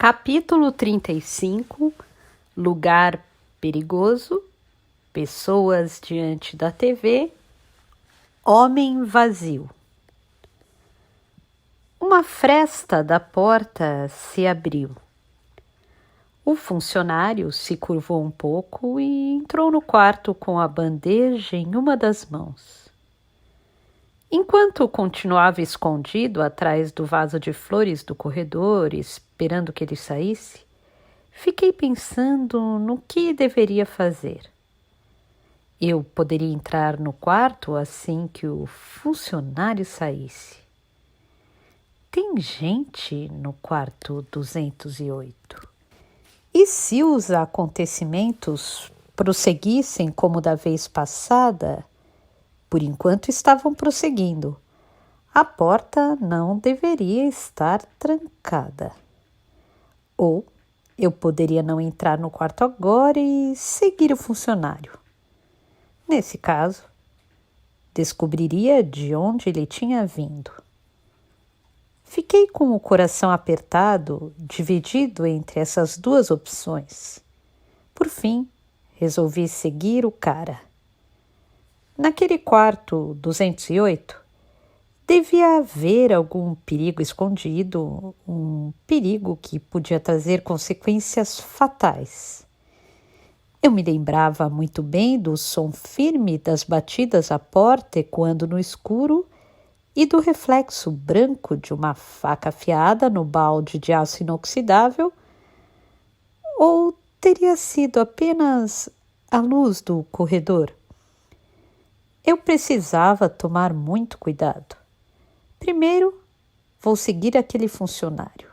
Capítulo 35. Lugar perigoso, pessoas diante da TV, homem vazio. Uma fresta da porta se abriu. O funcionário se curvou um pouco e entrou no quarto com a bandeja em uma das mãos. Enquanto continuava escondido atrás do vaso de flores do corredor, esperando que ele saísse, fiquei pensando no que deveria fazer. Eu poderia entrar no quarto assim que o funcionário saísse. Tem gente no quarto 208. E se os acontecimentos prosseguissem como da vez passada? Por enquanto estavam prosseguindo. A porta não deveria estar trancada. Ou eu poderia não entrar no quarto agora e seguir o funcionário. Nesse caso, descobriria de onde ele tinha vindo. Fiquei com o coração apertado, dividido entre essas duas opções. Por fim, resolvi seguir o cara. Naquele quarto 208, devia haver algum perigo escondido, um perigo que podia trazer consequências fatais. Eu me lembrava muito bem do som firme das batidas à porta ecoando no escuro e do reflexo branco de uma faca afiada no balde de aço inoxidável, ou teria sido apenas a luz do corredor? Eu precisava tomar muito cuidado. Primeiro, vou seguir aquele funcionário.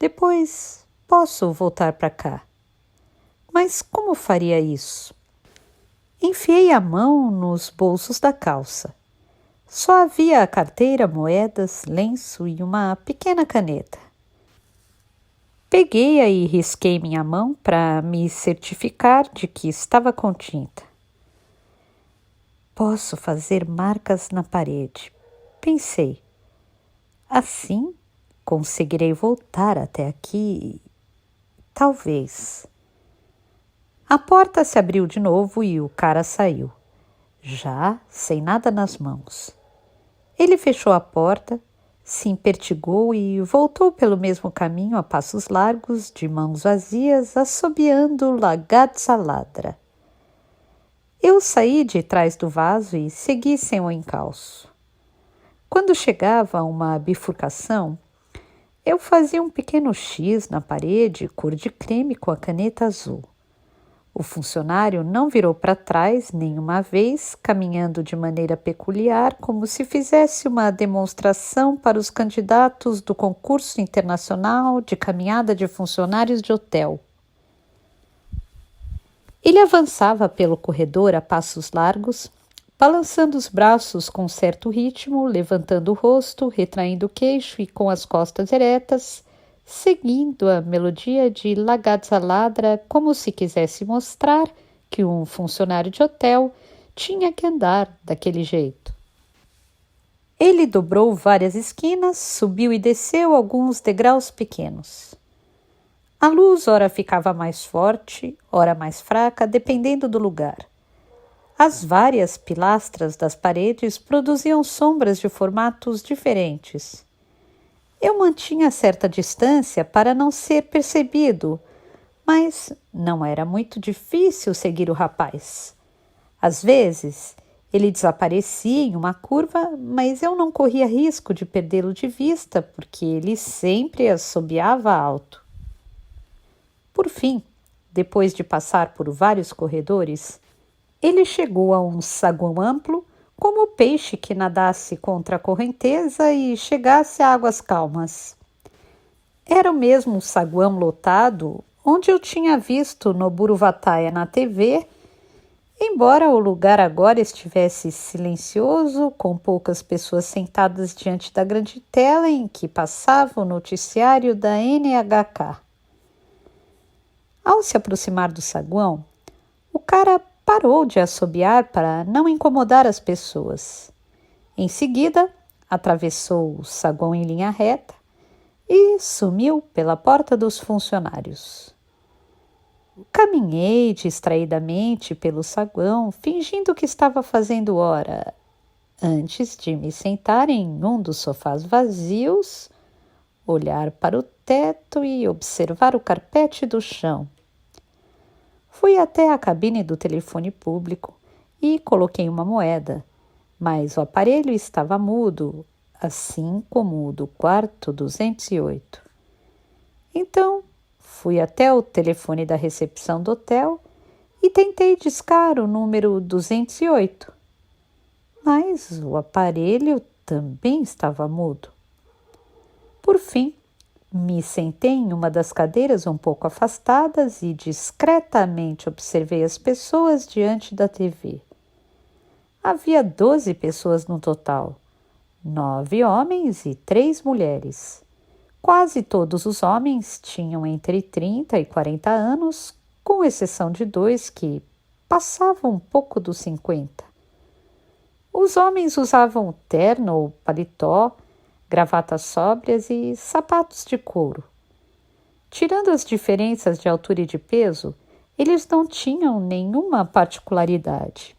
Depois, posso voltar para cá. Mas como faria isso? Enfiei a mão nos bolsos da calça. Só havia a carteira, moedas, lenço e uma pequena caneta. Peguei-a e risquei minha mão para me certificar de que estava com tinta. Posso fazer marcas na parede, pensei. Assim, conseguirei voltar até aqui, talvez. A porta se abriu de novo e o cara saiu, já sem nada nas mãos. Ele fechou a porta, se impertigou e voltou pelo mesmo caminho a passos largos, de mãos vazias, assobiando Ragazza Ladra. Eu saí de trás do vaso e segui sem o encalço. Quando chegava a uma bifurcação, eu fazia um pequeno X na parede, cor de creme com a caneta azul. O funcionário não virou para trás nenhuma vez, caminhando de maneira peculiar, como se fizesse uma demonstração para os candidatos do concurso internacional de caminhada de funcionários de hotel. Ele avançava pelo corredor a passos largos, balançando os braços com certo ritmo, levantando o rosto, retraindo o queixo e com as costas eretas, seguindo a melodia de Ragazza Ladra como se quisesse mostrar que um funcionário de hotel tinha que andar daquele jeito. Ele dobrou várias esquinas, subiu e desceu alguns degraus pequenos. A luz ora ficava mais forte, ora mais fraca, dependendo do lugar. As várias pilastras das paredes produziam sombras de formatos diferentes. Eu mantinha certa distância para não ser percebido, mas não era muito difícil seguir o rapaz. Às vezes, ele desaparecia em uma curva, mas eu não corria risco de perdê-lo de vista, porque ele sempre assobiava alto. Por fim, depois de passar por vários corredores, ele chegou a um saguão amplo, como o peixe que nadasse contra a correnteza e chegasse a águas calmas. Era o mesmo saguão lotado onde eu tinha visto Noburo Vataya na TV, embora o lugar agora estivesse silencioso, com poucas pessoas sentadas diante da grande tela em que passava o noticiário da NHK. Ao se aproximar do saguão, o cara parou de assobiar para não incomodar as pessoas. Em seguida, atravessou o saguão em linha reta, e sumiu pela porta dos funcionários. Caminhei distraidamente pelo saguão, fingindo que estava fazendo hora, antes de me sentar em um dos sofás vazios, olhar para o teto e observar o carpete do chão. Fui até a cabine do telefone público e coloquei uma moeda, mas o aparelho estava mudo, assim como o do quarto 208. Então, fui até o telefone da recepção do hotel e tentei discar o número 208. Mas o aparelho também estava mudo. Por fim, me sentei em uma das cadeiras um pouco afastadas e discretamente observei as pessoas diante da TV. Havia 12 pessoas no total, 9 homens e 3 mulheres. Quase todos os homens tinham entre 30 e 40 anos, com exceção de 2 que passavam um pouco dos 50. Os homens usavam terno ou paletó, gravatas sóbrias e sapatos de couro. Tirando as diferenças de altura e de peso, eles não tinham nenhuma particularidade.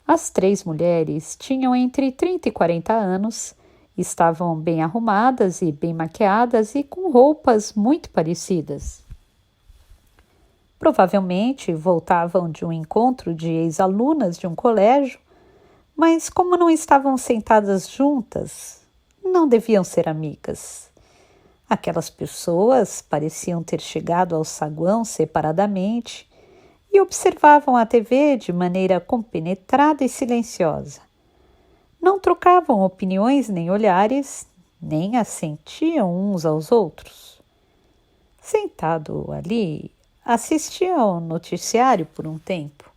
As 3 mulheres tinham entre 30 e 40 anos, estavam bem arrumadas e bem maquiadas e com roupas muito parecidas. Provavelmente voltavam de um encontro de ex-alunas de um colégio, mas como não estavam sentadas juntas, não deviam ser amigas. Aquelas pessoas pareciam ter chegado ao saguão separadamente e observavam a TV de maneira compenetrada e silenciosa. Não trocavam opiniões nem olhares, nem assentiam uns aos outros. Sentado ali, assistia ao noticiário por um tempo.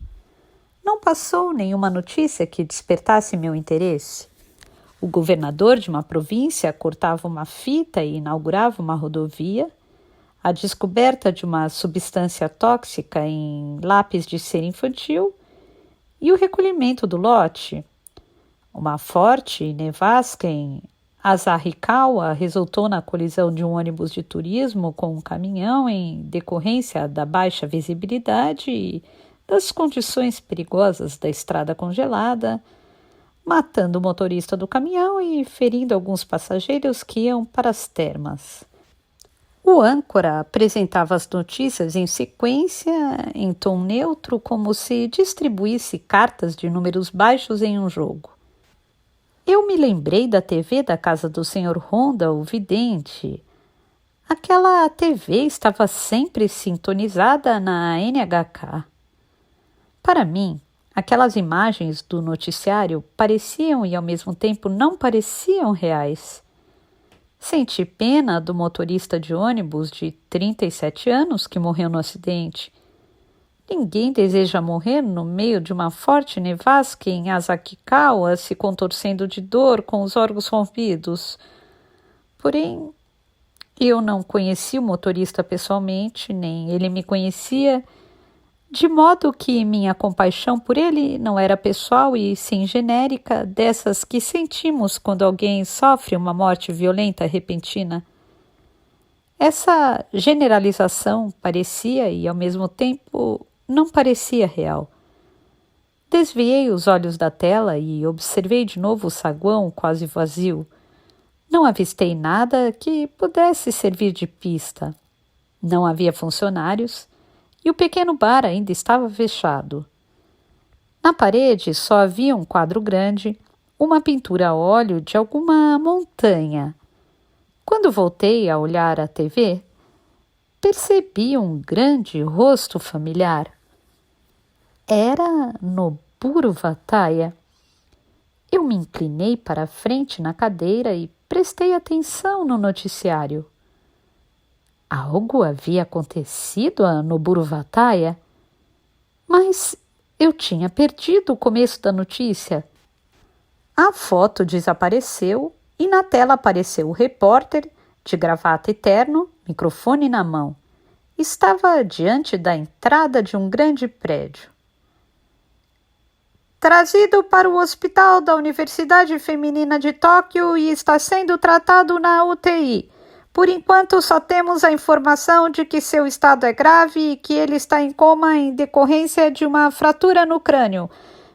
Não passou nenhuma notícia que despertasse meu interesse. O governador de uma província cortava uma fita e inaugurava uma rodovia, a descoberta de uma substância tóxica em lápis de cera infantil e o recolhimento do lote. Uma forte nevasca em Asahikawa resultou na colisão de um ônibus de turismo com um caminhão em decorrência da baixa visibilidade e das condições perigosas da estrada congelada, matando o motorista do caminhão e ferindo alguns passageiros que iam para as termas. O âncora apresentava as notícias em sequência, em tom neutro, como se distribuísse cartas de números baixos em um jogo. Eu me lembrei da TV da casa do Sr. Honda, o vidente. Aquela TV estava sempre sintonizada na NHK. Para mim, aquelas imagens do noticiário pareciam e ao mesmo tempo não pareciam reais. Senti pena do motorista de ônibus de 37 anos que morreu no acidente. Ninguém deseja morrer no meio de uma forte nevasca em Asahikawa, se contorcendo de dor com os órgãos rompidos. Porém, eu não conheci o motorista pessoalmente, nem ele me conhecia, de modo que minha compaixão por ele não era pessoal e sim genérica, dessas que sentimos quando alguém sofre uma morte violenta repentina. Essa generalização parecia e, ao mesmo tempo, não parecia real. Desviei os olhos da tela e observei de novo o saguão quase vazio. Não avistei nada que pudesse servir de pista. Não havia funcionários e o pequeno bar ainda estava fechado. Na parede só havia um quadro grande, uma pintura a óleo de alguma montanha. Quando voltei a olhar a TV, percebi um grande rosto familiar. Era Noburo Vataya. Eu me inclinei para a frente na cadeira e prestei atenção no noticiário. Algo havia acontecido a Noburo Vataya? Mas eu tinha perdido o começo da notícia. A foto desapareceu e na tela apareceu o repórter, de gravata e terno, microfone na mão. Estava diante da entrada de um grande prédio. Trazido para o hospital da Universidade Feminina de Tóquio e está sendo tratado na UTI. Por enquanto, só temos a informação de que seu estado é grave e que ele está em coma em decorrência de uma fratura no crânio.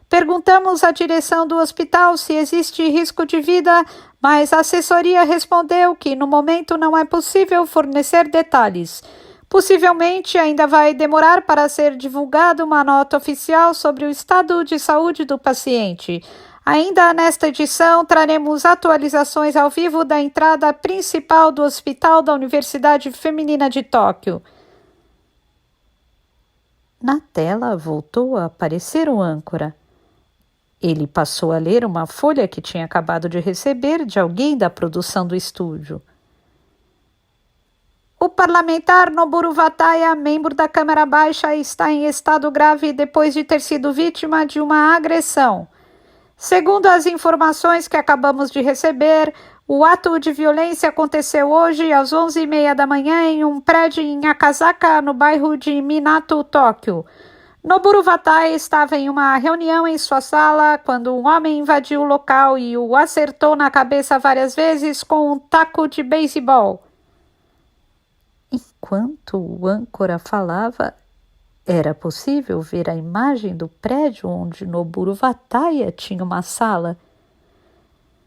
Perguntamos à direção do hospital se existe risco de vida, mas a assessoria respondeu que no momento não é possível fornecer detalhes. Possivelmente ainda vai demorar para ser divulgada uma nota oficial sobre o estado de saúde do paciente. Ainda nesta edição, traremos atualizações ao vivo da entrada principal do Hospital da Universidade Feminina de Tóquio. Na tela voltou a aparecer o âncora. Ele passou a ler uma folha que tinha acabado de receber de alguém da produção do estúdio. O parlamentar Noboru Wataya, membro da Câmara Baixa, está em estado grave depois de ter sido vítima de uma agressão. Segundo as informações que acabamos de receber, o ato de violência aconteceu hoje às 11h30 da manhã em um prédio em Akasaka, no bairro de Minato, Tóquio. Noboru Wataya estava em uma reunião em sua sala quando um homem invadiu o local e o acertou na cabeça várias vezes com um taco de beisebol. Enquanto o âncora falava, era possível ver a imagem do prédio onde Noboru Wataya tinha uma sala.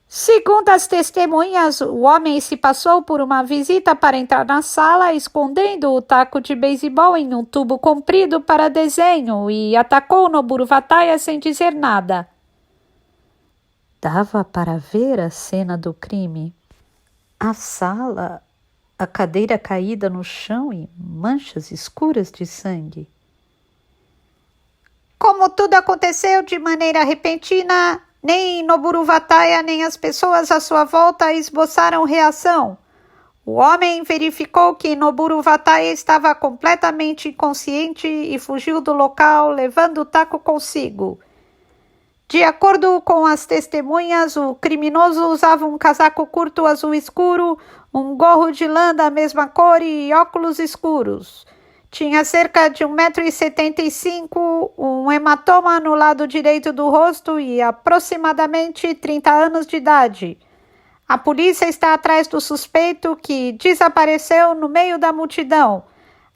Segundo as testemunhas, o homem se passou por uma visita para entrar na sala, escondendo o taco de beisebol em um tubo comprido para desenho e atacou Noboru Wataya sem dizer nada. Dava para ver a cena do crime. A sala, a cadeira caída no chão e manchas escuras de sangue. Como tudo aconteceu de maneira repentina, nem Noboru Wataya nem as pessoas à sua volta esboçaram reação. O homem verificou que Noboru Wataya estava completamente inconsciente e fugiu do local, levando o taco consigo. De acordo com as testemunhas, o criminoso usava um casaco curto azul escuro, um gorro de lã da mesma cor e óculos escuros. Tinha cerca de 1,75 m, um hematoma no lado direito do rosto e aproximadamente 30 anos de idade. A polícia está atrás do suspeito que desapareceu no meio da multidão.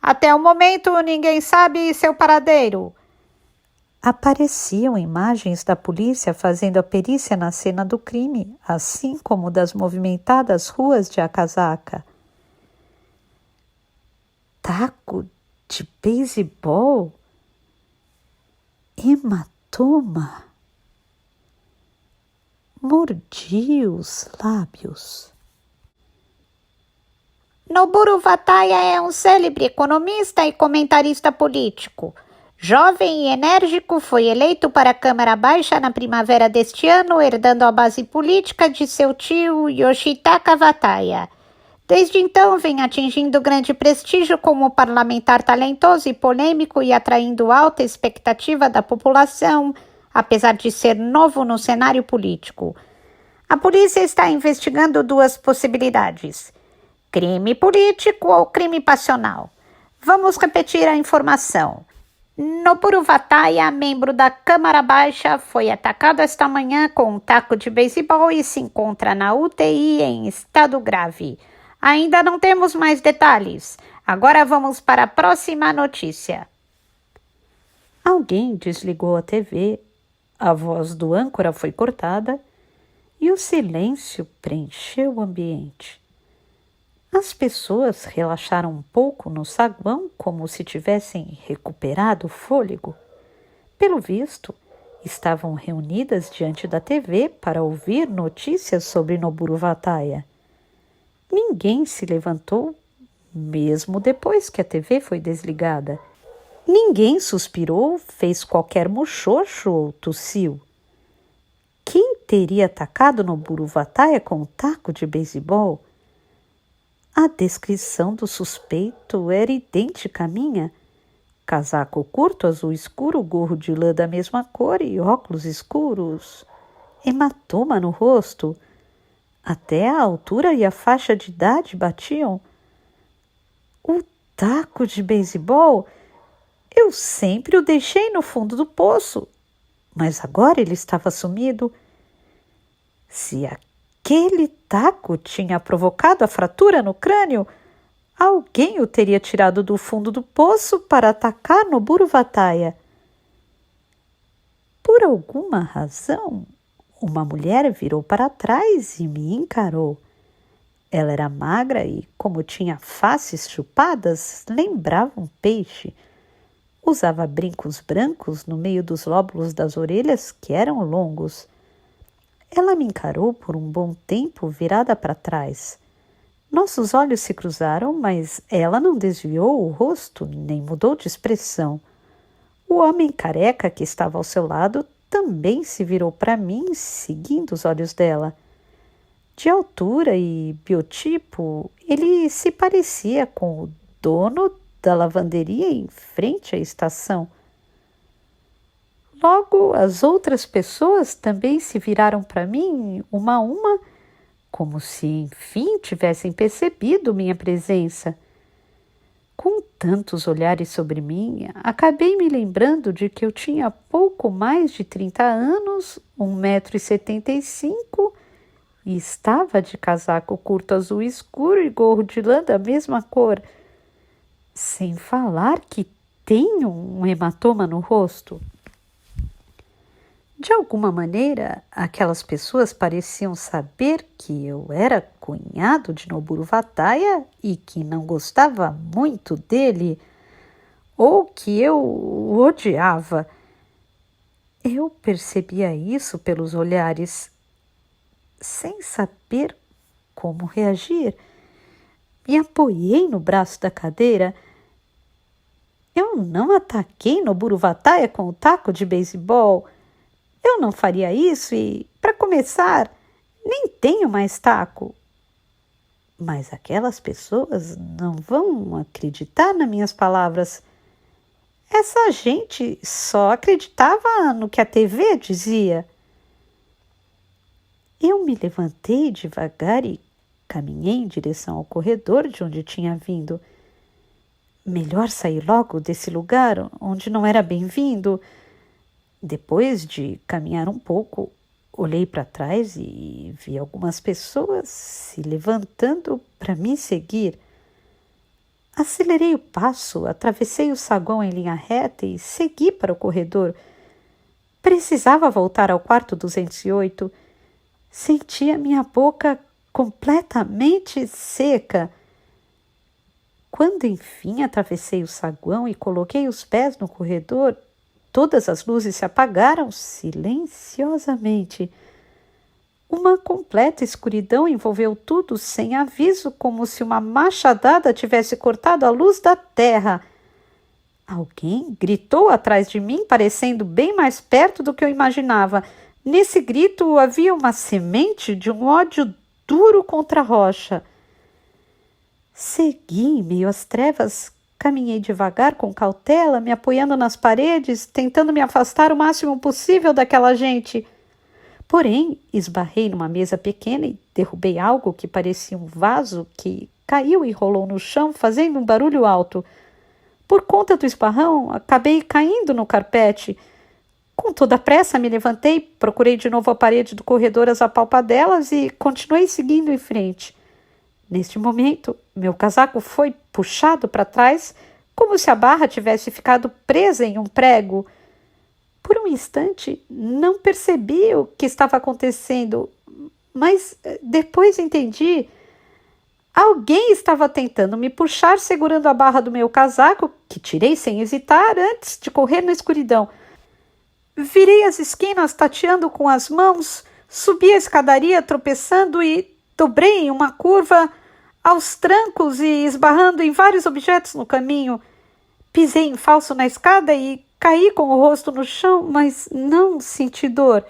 Até o momento, ninguém sabe seu paradeiro. Apareciam imagens da polícia fazendo a perícia na cena do crime, assim como das movimentadas ruas de Akasaka. Taco de beisebol? Hematoma? Mordia os lábios. Noboru Wataya é um célebre economista e comentarista político. Jovem e enérgico, foi eleito para a Câmara Baixa na primavera deste ano, herdando a base política de seu tio Yoshitaka Wataya. Desde então, vem atingindo grande prestígio como parlamentar talentoso e polêmico e atraindo alta expectativa da população, apesar de ser novo no cenário político. A polícia está investigando duas possibilidades: crime político ou crime passional. Vamos repetir a informação. Noboru Wataya, membro da Câmara Baixa, foi atacado esta manhã com um taco de beisebol e se encontra na UTI em estado grave. Ainda não temos mais detalhes. Agora vamos para a próxima notícia. Alguém desligou a TV, a voz do âncora foi cortada e o silêncio preencheu o ambiente. As pessoas relaxaram um pouco no saguão como se tivessem recuperado o fôlego. Pelo visto, estavam reunidas diante da TV para ouvir notícias sobre Noboru Wataya. Ninguém se levantou, mesmo depois que a TV foi desligada. Ninguém suspirou, fez qualquer muxoxo ou tossiu. Quem teria atacado Noboru Wataya com um taco de beisebol? A descrição do suspeito era idêntica à minha. Casaco curto, azul escuro, gorro de lã da mesma cor e óculos escuros. Hematoma no rosto. Até a altura e a faixa de idade batiam. O taco de beisebol, eu sempre o deixei no fundo do poço, mas agora ele estava sumido. Se aquele taco tinha provocado a fratura no crânio. Alguém o teria tirado do fundo do poço para atacar no Buruvataia. Por alguma razão, uma mulher virou para trás e me encarou. Ela era magra e, como tinha faces chupadas, lembrava um peixe. Usava brincos brancos no meio dos lóbulos das orelhas, que eram longos. Ela me encarou por um bom tempo virada para trás. Nossos olhos se cruzaram, mas ela não desviou o rosto nem mudou de expressão. O homem careca que estava ao seu lado também se virou para mim, seguindo os olhos dela. De altura e biotipo, ele se parecia com o dono da lavanderia em frente à estação. Logo, as outras pessoas também se viraram para mim, uma a uma, como se enfim tivessem percebido minha presença. Com tantos olhares sobre mim, acabei me lembrando de que eu tinha pouco mais de 30 anos, 1,75 m, e estava de casaco curto azul escuro e gorro de lã da mesma cor, sem falar que tenho um hematoma no rosto. De alguma maneira, aquelas pessoas pareciam saber que eu era cunhado de Noburuvataia e que não gostava muito dele, ou que eu o odiava. Eu percebia isso pelos olhares, sem saber como reagir. Me apoiei no braço da cadeira. Eu não ataquei Noburuvataia com o taco de beisebol. Eu não faria isso e, para começar, nem tenho mais taco. Mas aquelas pessoas não vão acreditar nas minhas palavras. Essa gente só acreditava no que a TV dizia. Eu me levantei devagar e caminhei em direção ao corredor de onde tinha vindo. Melhor sair logo desse lugar onde não era bem-vindo. Depois de caminhar um pouco, olhei para trás e vi algumas pessoas se levantando para me seguir. Acelerei o passo, atravessei o saguão em linha reta e segui para o corredor. Precisava voltar ao quarto 208. Sentia minha boca completamente seca. Quando enfim atravessei o saguão e coloquei os pés no corredor, todas as luzes se apagaram silenciosamente. Uma completa escuridão envolveu tudo sem aviso, como se uma machadada tivesse cortado a luz da terra. Alguém gritou atrás de mim, parecendo bem mais perto do que eu imaginava. Nesse grito havia uma semente de um ódio duro contra a rocha. Segui em meio às trevas. Caminhei devagar, com cautela, me apoiando nas paredes, tentando me afastar o máximo possível daquela gente. Porém, esbarrei numa mesa pequena e derrubei algo que parecia um vaso que caiu e rolou no chão, fazendo um barulho alto. Por conta do esbarrão, acabei caindo no carpete. Com toda a pressa, me levantei, procurei de novo a parede do corredor às apalpadelas e continuei seguindo em frente. Neste momento, meu casaco foi puxado para trás, como se a barra tivesse ficado presa em um prego. Por um instante, não percebi o que estava acontecendo, mas depois entendi. Alguém estava tentando me puxar, segurando a barra do meu casaco, que tirei sem hesitar antes de correr na escuridão. Virei as esquinas, tateando com as mãos, subi a escadaria, tropeçando e dobrei em uma curva aos trancos e esbarrando em vários objetos no caminho. Pisei em falso na escada e caí com o rosto no chão, mas não senti dor.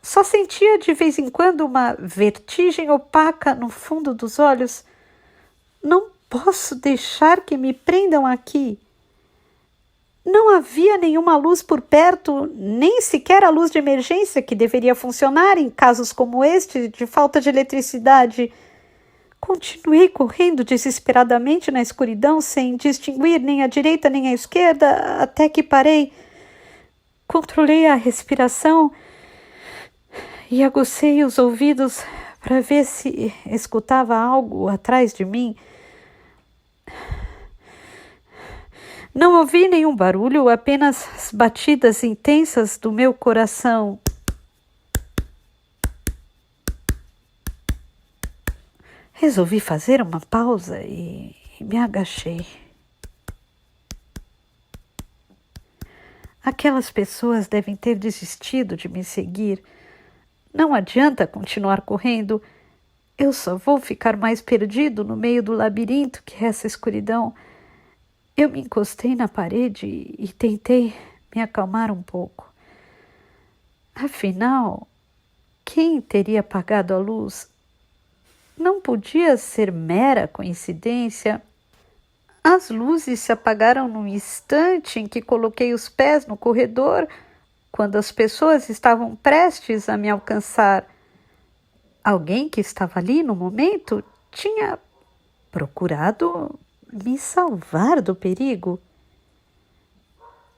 Só sentia de vez em quando uma vertigem opaca no fundo dos olhos. Não posso deixar que me prendam aqui. Não havia nenhuma luz por perto, nem sequer a luz de emergência que deveria funcionar em casos como este de falta de eletricidade. Continuei correndo desesperadamente na escuridão, sem distinguir nem a direita nem a esquerda, até que parei. Controlei a respiração e agucei os ouvidos para ver se escutava algo atrás de mim. Não ouvi nenhum barulho, apenas as batidas intensas do meu coração. Resolvi fazer uma pausa e me agachei. Aquelas pessoas devem ter desistido de me seguir. Não adianta continuar correndo. Eu só vou ficar mais perdido no meio do labirinto que é essa escuridão. Eu me encostei na parede e tentei me acalmar um pouco. Afinal, quem teria apagado a luz? Não podia ser mera coincidência. As luzes se apagaram no instante em que coloquei os pés no corredor, quando as pessoas estavam prestes a me alcançar. Alguém que estava ali no momento tinha procurado me salvar do perigo.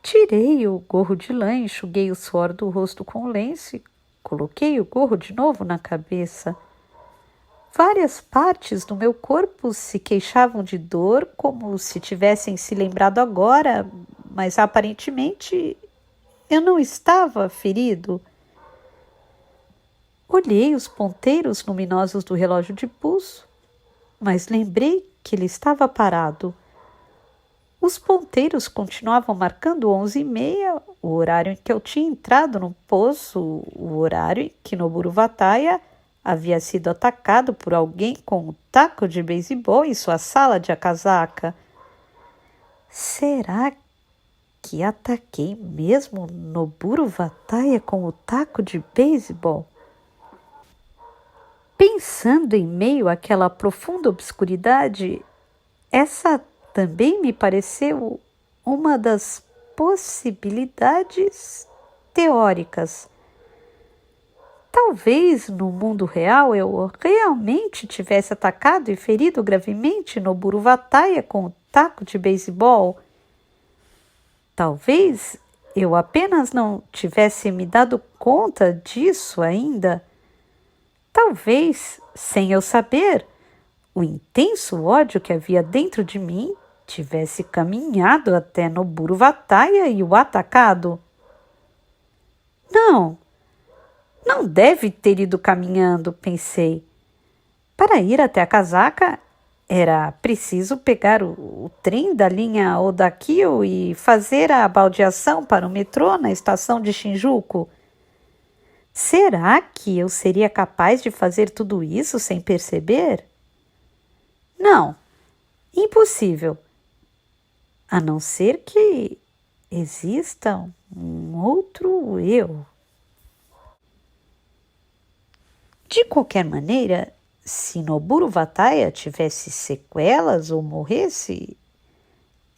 Tirei o gorro de lã, enxuguei o suor do rosto com o lenço e coloquei o gorro de novo na cabeça. Várias partes do meu corpo se queixavam de dor, como se tivessem se lembrado agora, mas aparentemente eu não estava ferido. Olhei os ponteiros luminosos do relógio de pulso, mas lembrei que ele estava parado. Os ponteiros continuavam marcando 11h30, o horário em que eu tinha entrado no poço, o horário em que Noburo Vataya havia sido atacado por alguém com um taco de beisebol em sua sala de Akasaka. Será que ataquei mesmo Noburo Vataya com o taco de beisebol? Pensando em meio àquela profunda obscuridade, essa também me pareceu uma das possibilidades teóricas. Talvez no mundo real eu realmente tivesse atacado e ferido gravemente Noburo Vataya com o taco de beisebol. Talvez eu apenas não tivesse me dado conta disso ainda. Talvez, sem eu saber, o intenso ódio que havia dentro de mim tivesse caminhado até Noburo Vataya e o atacado. Não deve ter ido caminhando, pensei. Para ir até Akasaka, era preciso pegar o trem da linha Odakyu e fazer a baldeação para o metrô na estação de Shinjuku. Será que eu seria capaz de fazer tudo isso sem perceber? Não, impossível. A não ser que exista um outro eu. De qualquer maneira, se Noburo Vataya tivesse sequelas ou morresse,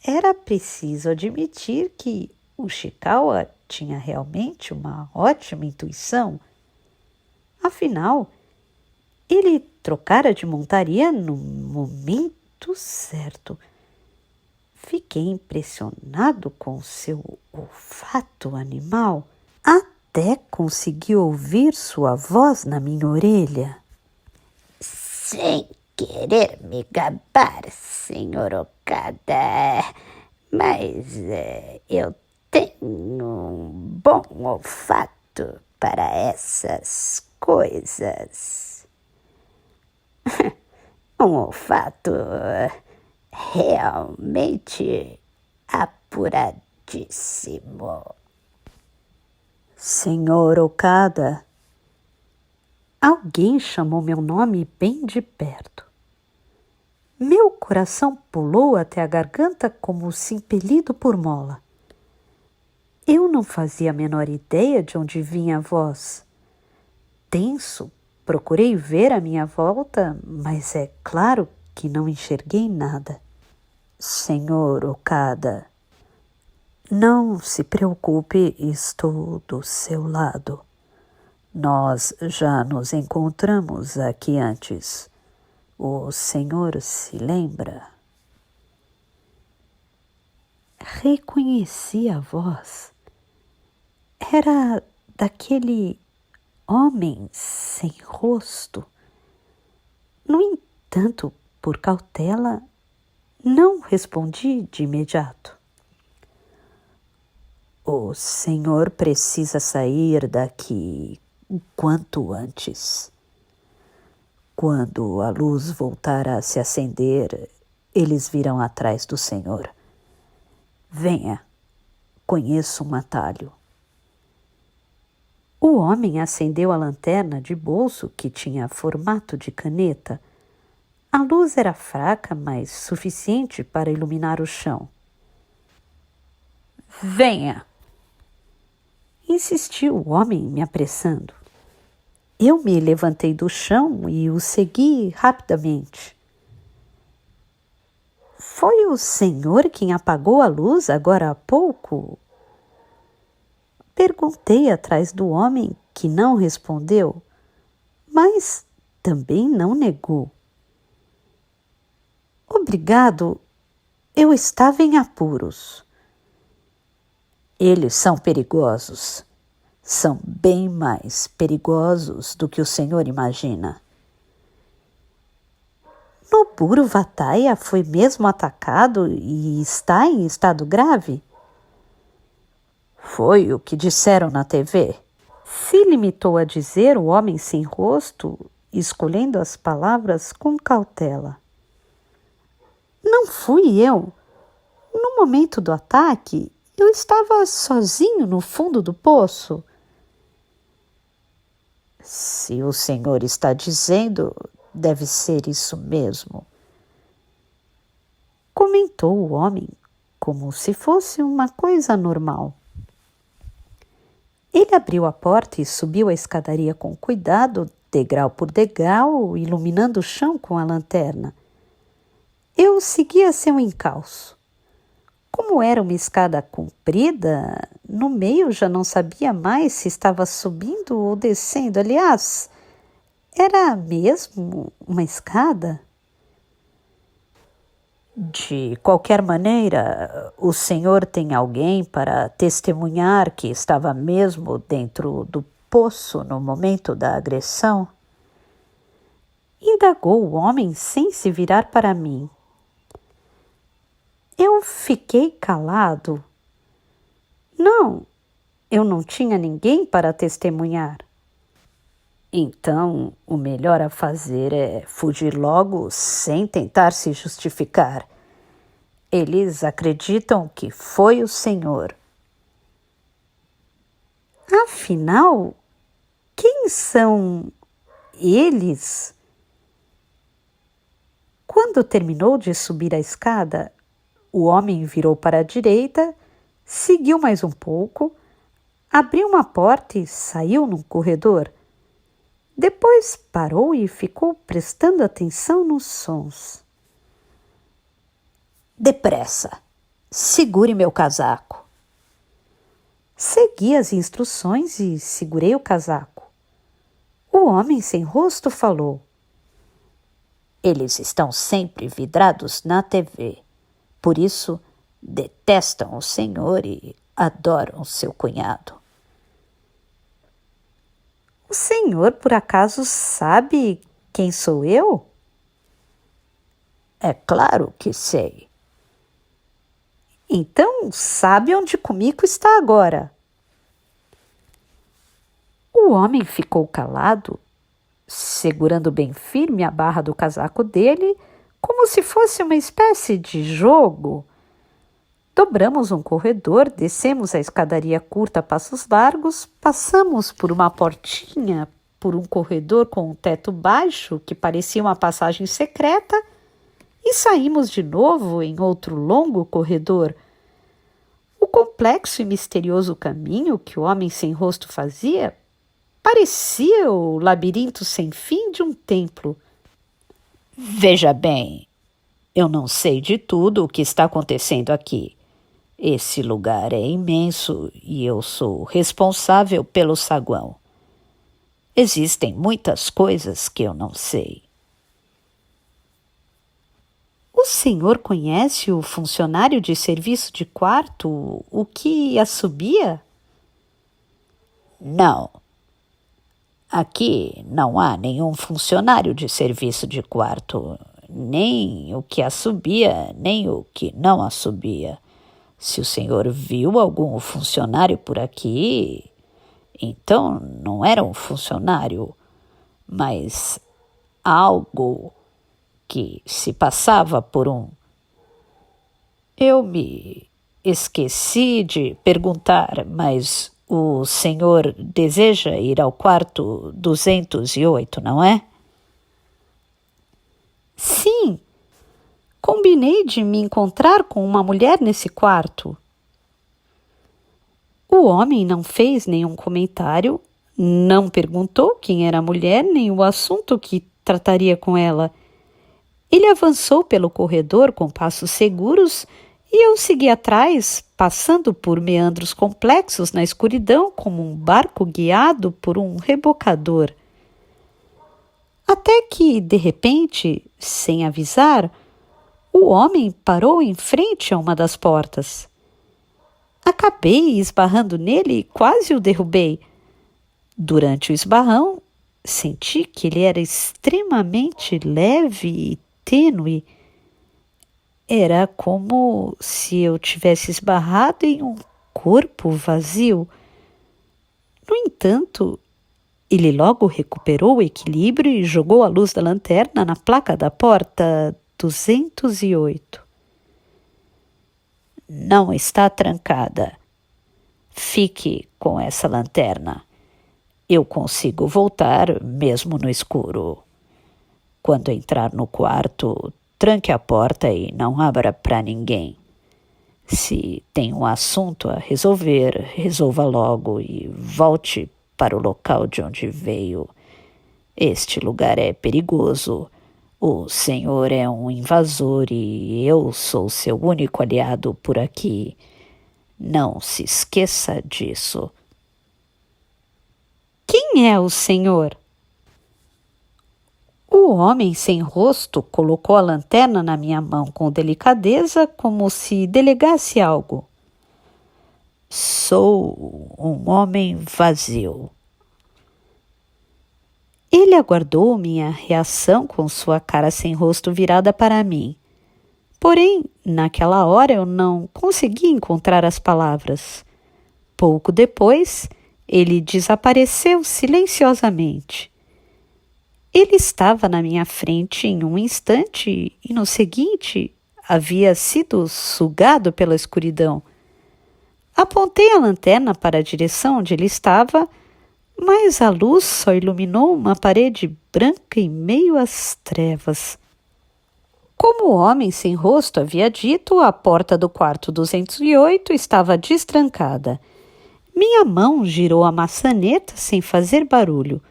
era preciso admitir que Ushikawa tinha realmente uma ótima intuição. Afinal, ele trocara de montaria no momento certo. Fiquei impressionado com seu olfato animal. Até consegui ouvir sua voz na minha orelha. Sem querer me gabar, senhor Okada, mas eu tenho um bom olfato para essas coisas. Um olfato realmente apuradíssimo. Senhor Okada, alguém chamou meu nome bem de perto. Meu coração pulou até a garganta como se impelido por mola. Eu não fazia a menor ideia de onde vinha a voz. Tenso, procurei ver à minha volta, mas é claro que não enxerguei nada. Senhor Okada, não se preocupe, estou do seu lado. Nós já nos encontramos aqui antes. O senhor se lembra? Reconheci a voz. Era daquele homem sem rosto, No entanto, por cautela, não respondi de imediato. O senhor precisa sair daqui o quanto antes. Quando a luz voltar a se acender, eles virão atrás do senhor. Venha, conheço um atalho. O homem acendeu a lanterna de bolso que tinha formato de caneta. A luz era fraca, mas suficiente para iluminar o chão. Venha! Insistiu o homem, me apressando. Eu me levantei do chão e o segui rapidamente. Foi o senhor quem apagou a luz agora há pouco? Perguntei atrás do homem, que não respondeu, mas também não negou. Obrigado, eu estava em apuros. Eles são perigosos. São bem mais perigosos do que o senhor imagina. Noburo Vataya foi mesmo atacado e está em estado grave? Foi o que disseram na TV. Se limitou a dizer o homem sem rosto, escolhendo as palavras com cautela. Não fui eu. No momento do ataque, eu estava sozinho no fundo do poço. Se o senhor está dizendo, deve ser isso mesmo. Comentou o homem, como se fosse uma coisa normal. Ele abriu a porta e subiu a escadaria com cuidado, degrau por degrau, iluminando o chão com a lanterna. Eu seguia seu encalço. Como era uma escada comprida, no meio já não sabia mais se estava subindo ou descendo. Aliás, era mesmo uma escada? De qualquer maneira, o senhor tem alguém para testemunhar que estava mesmo dentro do poço no momento da agressão? Indagou o homem sem se virar para mim. Eu fiquei calado. Não, eu não tinha ninguém para testemunhar. Então, o melhor a fazer é fugir logo sem tentar se justificar. Eles acreditam que foi o senhor. Afinal, quem são eles? Quando terminou de subir a escada, o homem virou para a direita, seguiu mais um pouco, abriu uma porta e saiu num corredor. Depois parou e ficou prestando atenção nos sons. Depressa, segure meu casaco. Segui as instruções e segurei o casaco. O homem sem rosto falou. Eles estão sempre vidrados na TV. Por isso, detestam o senhor e adoram seu cunhado. O senhor, por acaso, sabe quem sou eu? É claro que sei. Então, sabe onde Kumiko está agora? O homem ficou calado, segurando bem firme a barra do casaco dele, como se fosse uma espécie de jogo. Dobramos um corredor, descemos a escadaria curta a passos largos, passamos por uma portinha, por um corredor com um teto baixo, que parecia uma passagem secreta, e saímos de novo em outro longo corredor. O complexo e misterioso caminho que o homem sem rosto fazia parecia o labirinto sem fim de um templo. Veja bem, eu não sei de tudo o que está acontecendo aqui. Esse lugar é imenso e eu sou responsável pelo saguão. Existem muitas coisas que eu não sei. O senhor conhece o funcionário de serviço de quarto, o que assobia? Não. Aqui não há nenhum funcionário de serviço de quarto, nem o que assobia, nem o que não assobia. Se o senhor viu algum funcionário por aqui, então não era um funcionário, mas algo que se passava por um. Eu me esqueci de perguntar, mas o senhor deseja ir ao quarto 208, não é? Sim, combinei de me encontrar com uma mulher nesse quarto. O homem não fez nenhum comentário, não perguntou quem era a mulher nem o assunto que trataria com ela. Ele avançou pelo corredor com passos seguros e eu segui atrás, passando por meandros complexos na escuridão como um barco guiado por um rebocador. Até que, de repente, sem avisar, o homem parou em frente a uma das portas. Acabei esbarrando nele e quase o derrubei. Durante o esbarrão, senti que ele era extremamente leve e tênue. Era como se eu tivesse esbarrado em um corpo vazio. No entanto, ele logo recuperou o equilíbrio e jogou a luz da lanterna na placa da porta 208. Não está trancada. Fique com essa lanterna. Eu consigo voltar mesmo no escuro. Quando entrar no quarto, tranque a porta e não abra para ninguém. Se tem um assunto a resolver, resolva logo e volte para o local de onde veio. Este lugar é perigoso. O senhor é um invasor e eu sou seu único aliado por aqui. Não se esqueça disso. Quem é o senhor? O homem sem rosto colocou a lanterna na minha mão com delicadeza, como se delegasse algo. Sou um homem vazio. Ele aguardou minha reação com sua cara sem rosto virada para mim. Porém, naquela hora eu não consegui encontrar as palavras. Pouco depois, ele desapareceu silenciosamente. Ele estava na minha frente em um instante e no seguinte havia sido sugado pela escuridão. Apontei a lanterna para a direção onde ele estava, mas a luz só iluminou uma parede branca em meio às trevas. Como o homem sem rosto havia dito, a porta do quarto 208 estava destrancada. Minha mão girou a maçaneta sem fazer barulho.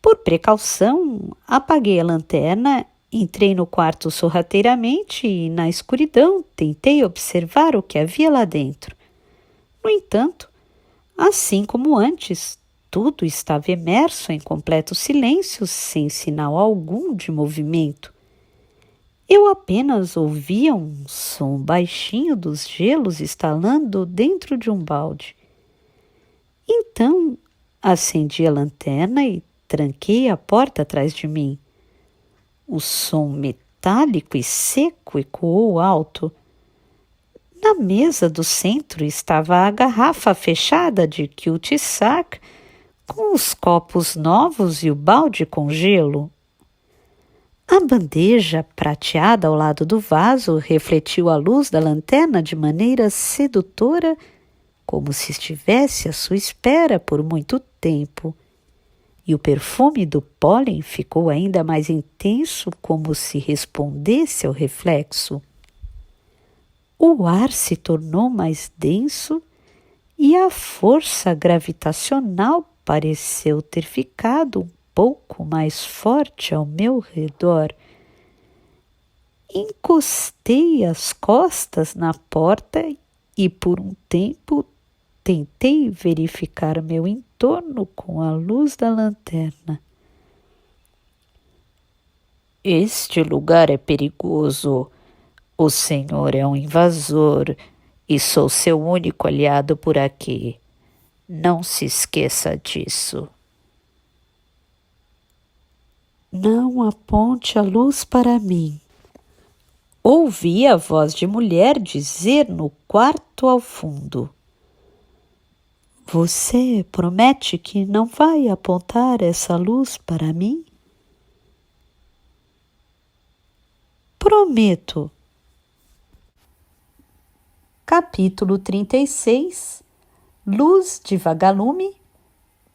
Por precaução, apaguei a lanterna, entrei no quarto sorrateiramente e, na escuridão, tentei observar o que havia lá dentro. No entanto, assim como antes, tudo estava imerso em completo silêncio, sem sinal algum de movimento. Eu apenas ouvia um som baixinho dos gelos estalando dentro de um balde. Então, acendi a lanterna e tranquei a porta atrás de mim. O som metálico e seco ecoou alto. Na mesa do centro estava a garrafa fechada de cul-de-sac, com os copos novos e o balde com gelo. A bandeja prateada ao lado do vaso refletiu a luz da lanterna de maneira sedutora, como se estivesse à sua espera por muito tempo. E o perfume do pólen ficou ainda mais intenso, como se respondesse ao reflexo. O ar se tornou mais denso e a força gravitacional pareceu ter ficado um pouco mais forte ao meu redor. Encostei as costas na porta e por um tempo tentei verificar meu entorno com a luz da lanterna. Este lugar é perigoso. O senhor é um invasor e sou seu único aliado por aqui. Não se esqueça disso. Não aponte a luz para mim. Ouvi a voz de mulher dizer no quarto ao fundo. Você promete que não vai apontar essa luz para mim? Prometo. Capítulo 36. Luz de vagalume.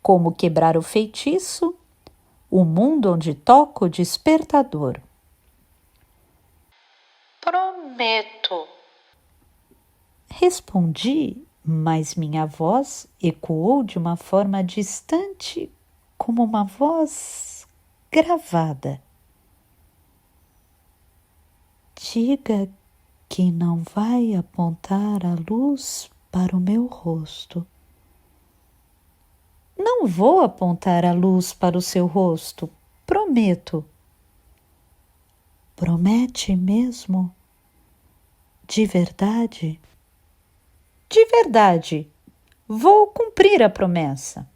Como quebrar o feitiço. O mundo onde toca o despertador. Prometo. Respondi, mas minha voz ecoou de uma forma distante, como uma voz gravada. Diga que não vai apontar a luz para o meu rosto. Não vou apontar a luz para o seu rosto, prometo. Promete mesmo? De verdade? De verdade. Vou cumprir a promessa.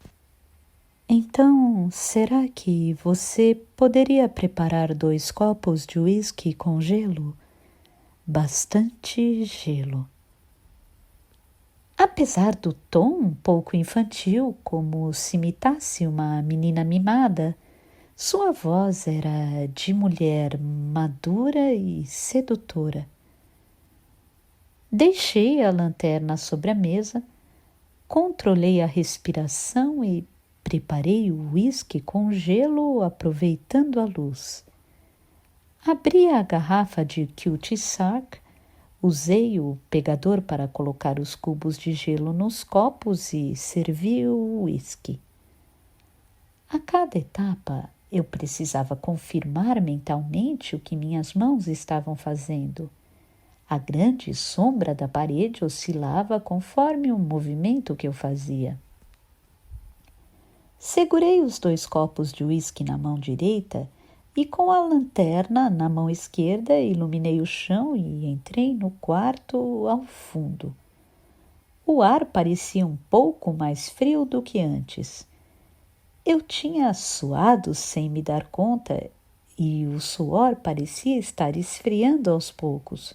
Então, será que você poderia preparar 2 copos de uísque com gelo? Bastante gelo. Apesar do tom um pouco infantil, como se imitasse uma menina mimada, sua voz era de mulher madura e sedutora. Deixei a lanterna sobre a mesa, controlei a respiração e preparei o uísque com gelo, aproveitando a luz. Abri a garrafa de Cutty-Sark, usei o pegador para colocar os cubos de gelo nos copos e servi o uísque. A cada etapa, eu precisava confirmar mentalmente o que minhas mãos estavam fazendo. A grande sombra da parede oscilava conforme o movimento que eu fazia. Segurei os 2 copos de uísque na mão direita e com a lanterna na mão esquerda iluminei o chão e entrei no quarto ao fundo. O ar parecia um pouco mais frio do que antes. Eu tinha suado sem me dar conta e o suor parecia estar esfriando aos poucos.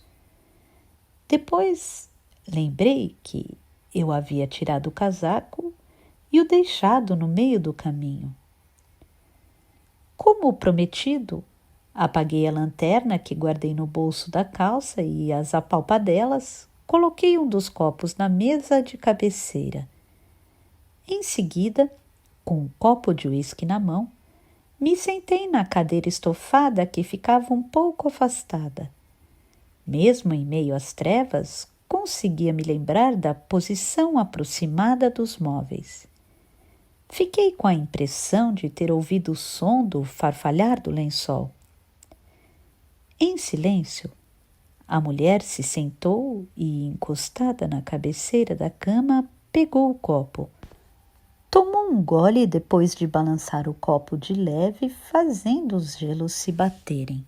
Depois lembrei que eu havia tirado o casaco e o deixado no meio do caminho. Como prometido, apaguei a lanterna que guardei no bolso da calça e as apalpadelas, coloquei um dos copos na mesa de cabeceira. Em seguida, com um copo de uísque na mão, me sentei na cadeira estofada que ficava um pouco afastada. Mesmo em meio às trevas, conseguia me lembrar da posição aproximada dos móveis. Fiquei com a impressão de ter ouvido o som do farfalhar do lençol. Em silêncio, a mulher se sentou e, encostada na cabeceira da cama, pegou o copo. Tomou um gole depois de balançar o copo de leve, fazendo os gelos se baterem.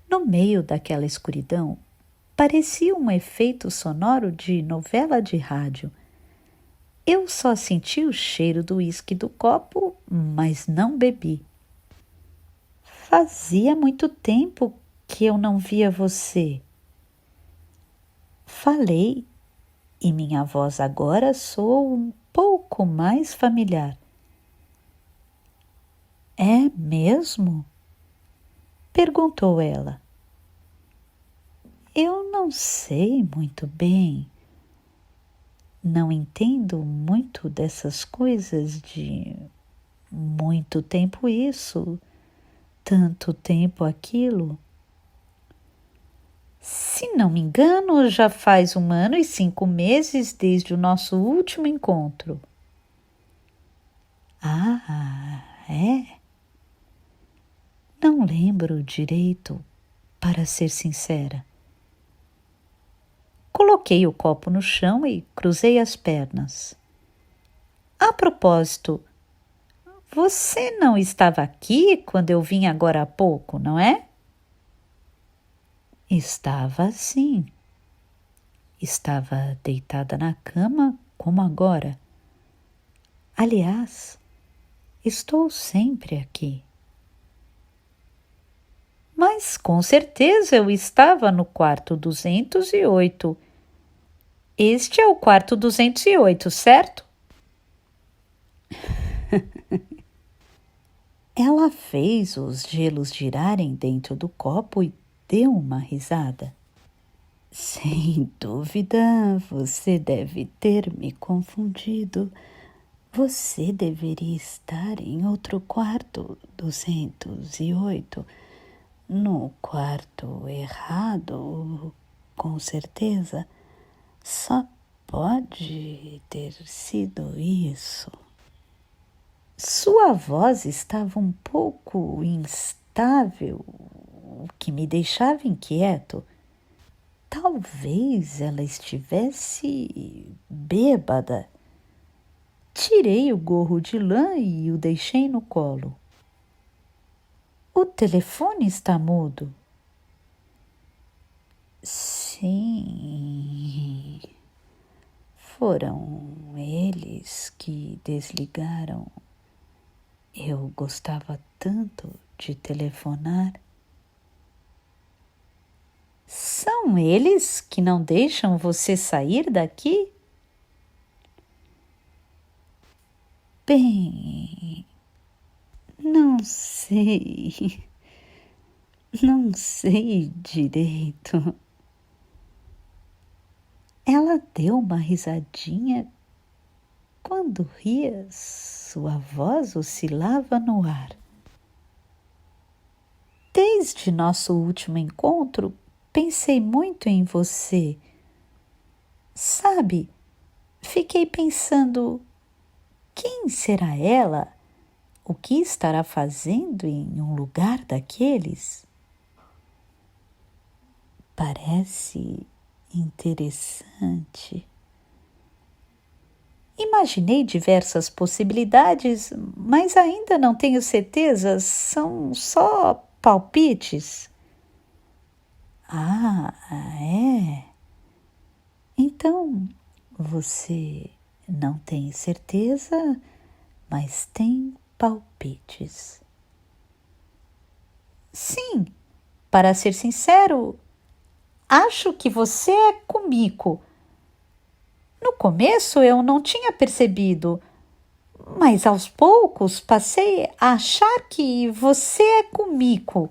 No meio daquela escuridão, parecia um efeito sonoro de novela de rádio. Eu só senti o cheiro do uísque do copo, mas não bebi. Fazia muito tempo que eu não via você. Falei, e minha voz agora soou um pouco mais familiar. É mesmo? Perguntou ela. Eu não sei muito bem. Não entendo muito dessas coisas de muito tempo isso, tanto tempo aquilo. Se não me engano, já faz 1 ano e 5 meses desde o nosso último encontro. Ah, é? Não lembro direito, para ser sincera. Coloquei o copo no chão e cruzei as pernas. A propósito, você não estava aqui quando eu vim agora há pouco, não é? Estava sim. Estava deitada na cama como agora. Aliás, estou sempre aqui. Mas com certeza eu estava no quarto 208. Este é o quarto 208, certo? Ela fez os gelos girarem dentro do copo e deu uma risada. Sem dúvida, você deve ter me confundido. Você deveria estar em outro quarto 208, no quarto errado, com certeza. Só pode ter sido isso. Sua voz estava um pouco instável, o que me deixava inquieto. Talvez ela estivesse bêbada. Tirei o gorro de lã e o deixei no colo. O telefone está mudo. Sim, foram eles que desligaram. Eu gostava tanto de telefonar. São eles que não deixam você sair daqui? Bem, não sei. Não sei direito. Ela deu uma risadinha. Quando ria, sua voz oscilava no ar. Desde nosso último encontro, pensei muito em você. Sabe, fiquei pensando, quem será ela? O que estará fazendo em um lugar daqueles? Parece interessante. Imaginei diversas possibilidades, mas ainda não tenho certeza, são só palpites. Ah, é? Então você não tem certeza, mas tem palpites. Sim, para ser sincero, acho que você é Kumiko. No começo eu não tinha percebido, mas aos poucos passei a achar que você é Kumiko.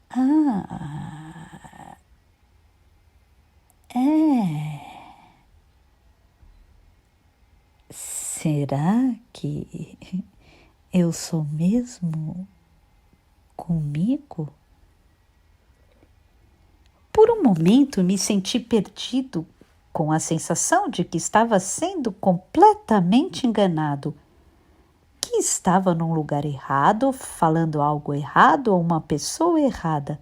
Ah, é. Será que eu sou mesmo Kumiko? Por um momento me senti perdido, com a sensação de que estava sendo completamente enganado, que estava num lugar errado, falando algo errado ou uma pessoa errada.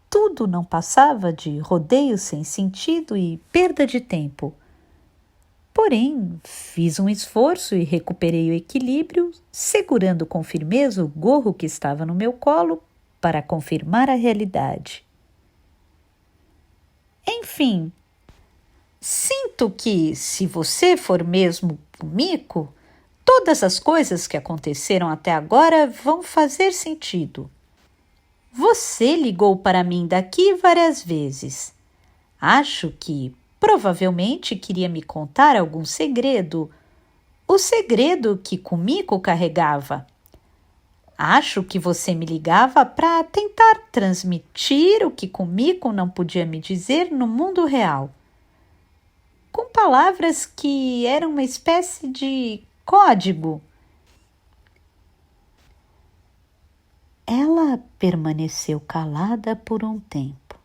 Tudo não passava de rodeio sem sentido e perda de tempo. Porém, fiz um esforço e recuperei o equilíbrio, segurando com firmeza o gorro que estava no meu colo para confirmar a realidade. Enfim, sinto que, se você for mesmo Kumiko, todas as coisas que aconteceram até agora vão fazer sentido. Você ligou para mim daqui várias vezes. Acho que provavelmente queria me contar algum segredo. O segredo que Kumiko carregava. Acho que você me ligava para tentar transmitir o que Kumiko não podia me dizer no mundo real. Com palavras que eram uma espécie de código. Ela permaneceu calada por um tempo.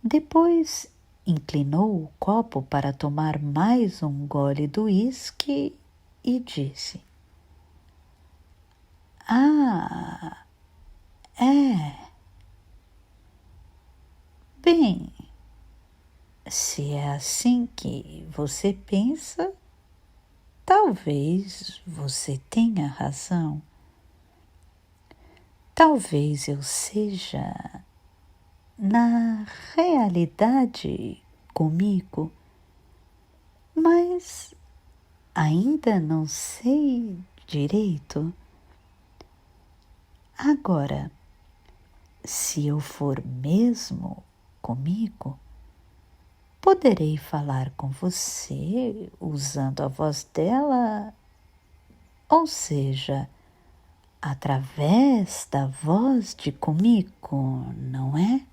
Depois inclinou o copo para tomar mais um gole do uísque e disse: Ah, é. Bem, se é assim que você pensa, talvez você tenha razão. Talvez eu seja, na realidade, comigo, mas ainda não sei direito. Agora, se eu for mesmo comigo, poderei falar com você usando a voz dela, ou seja, através da voz de Kumiko, não é?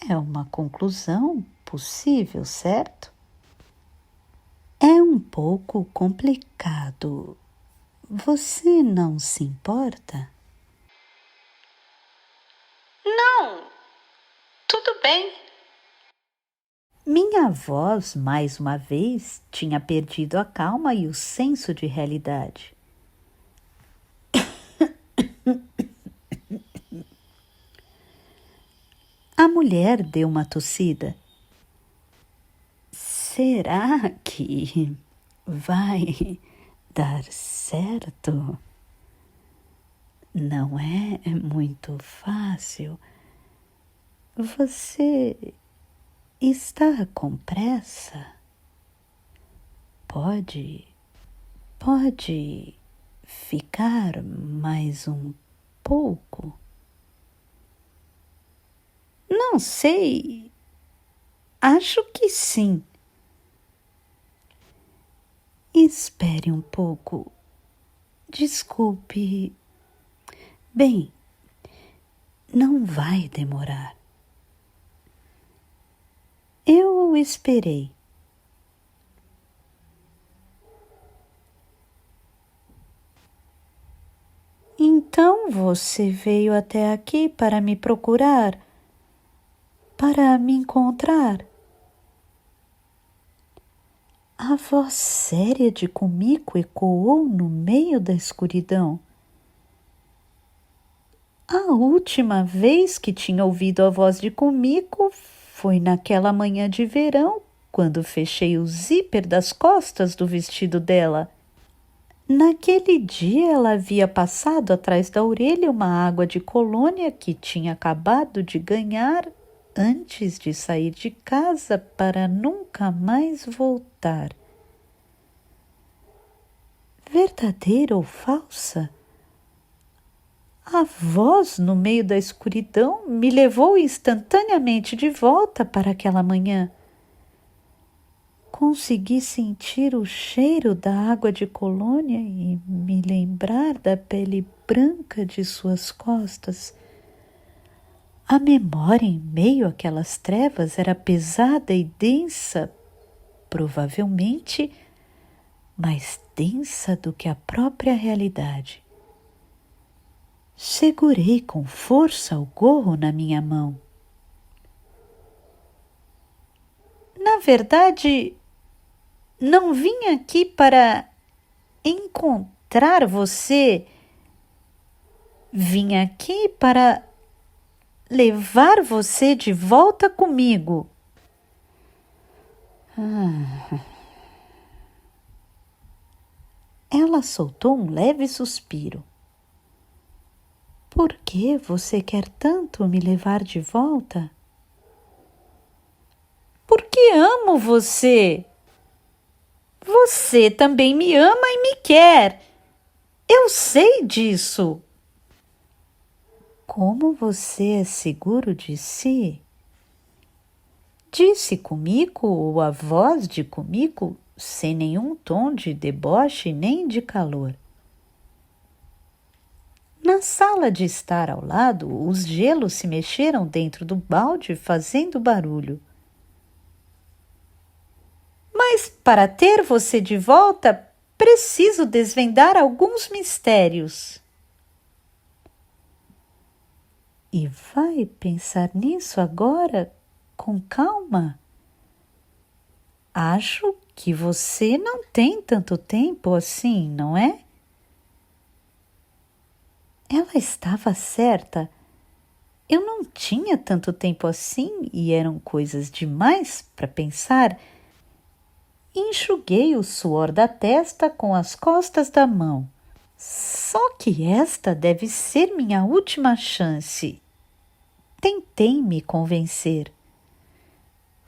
É uma conclusão possível, certo? É um pouco complicado. Você não se importa? Não, tudo bem. Minha voz, mais uma vez, tinha perdido a calma e o senso de realidade. A mulher deu uma tossida. Será que vai dar certo? Não é muito fácil. Você está com pressa? Pode ficar mais um pouco? Não sei. Acho que sim. Espere um pouco. Desculpe. Bem, não vai demorar. Eu esperei. Então você veio até aqui para me procurar, para me encontrar? A voz séria de Kumiko ecoou no meio da escuridão. A última vez que tinha ouvido a voz de Kumiko foi naquela manhã de verão, quando fechei o zíper das costas do vestido dela. Naquele dia ela havia passado atrás da orelha uma água de colônia que tinha acabado de ganhar antes de sair de casa para nunca mais voltar. Verdadeira ou falsa? A voz no meio da escuridão me levou instantaneamente de volta para aquela manhã. Consegui sentir o cheiro da água de colônia e me lembrar da pele branca de suas costas. A memória em meio àquelas trevas era pesada e densa, provavelmente mais densa do que a própria realidade. Segurei com força o gorro na minha mão. Na verdade, não vim aqui para encontrar você. Vim aqui para levar você de volta comigo. Ela soltou um leve suspiro. Por que você quer tanto me levar de volta? Porque amo você. Você também me ama e me quer. Eu sei disso. Como você é seguro de si? Disse Kumiko, ou a voz de Kumiko, sem nenhum tom de deboche nem de calor. Na sala de estar ao lado, os gelos se mexeram dentro do balde, fazendo barulho. Mas para ter você de volta, preciso desvendar alguns mistérios. E vai pensar nisso agora com calma? Acho que você não tem tanto tempo assim, não é? Ela estava certa. Eu não tinha tanto tempo assim e eram coisas demais para pensar. Enxuguei o suor da testa com as costas da mão. Só que esta deve ser minha última chance. Tentei me convencer.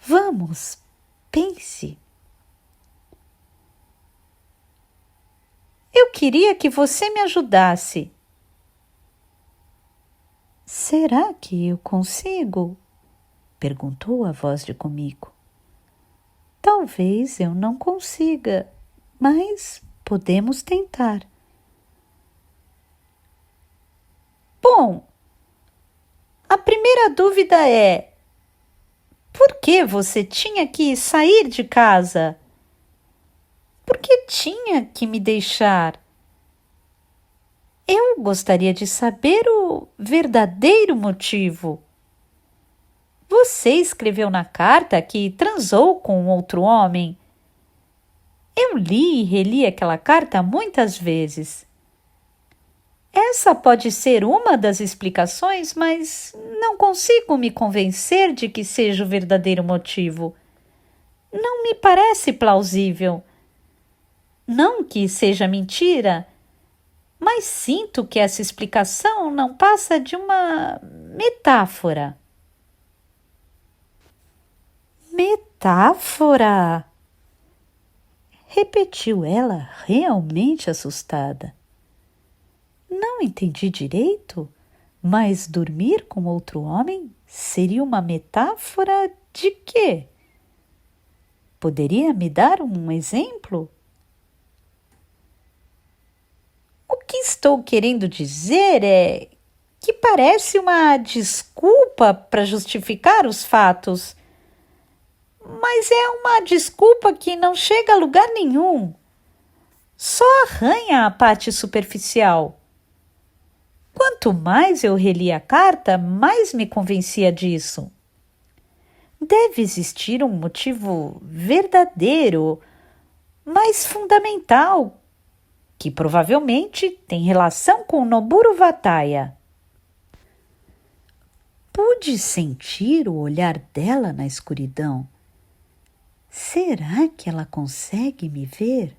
Vamos, pense. Eu queria que você me ajudasse. Será que eu consigo? Perguntou a voz de Kumiko. Talvez eu não consiga, mas podemos tentar. Bom, a primeira dúvida é: por que você tinha que sair de casa? Por que tinha que me deixar? Eu gostaria de saber o verdadeiro motivo. Você escreveu na carta que transou com outro homem. Eu li e reli aquela carta muitas vezes. Essa pode ser uma das explicações, mas não consigo me convencer de que seja o verdadeiro motivo. Não me parece plausível. Não que seja mentira, mas sinto que essa explicação não passa de uma metáfora. Metáfora? Repetiu ela, realmente assustada. Não entendi direito, mas dormir com outro homem seria uma metáfora de quê? Poderia me dar um exemplo? O que estou querendo dizer é que parece uma desculpa para justificar os fatos, mas é uma desculpa que não chega a lugar nenhum. Só arranha a parte superficial. Quanto mais eu reli a carta, mais me convencia disso. Deve existir um motivo verdadeiro, mais fundamental, que provavelmente tem relação com Noburo Vataya. Pude sentir o olhar dela na escuridão. Será que ela consegue me ver?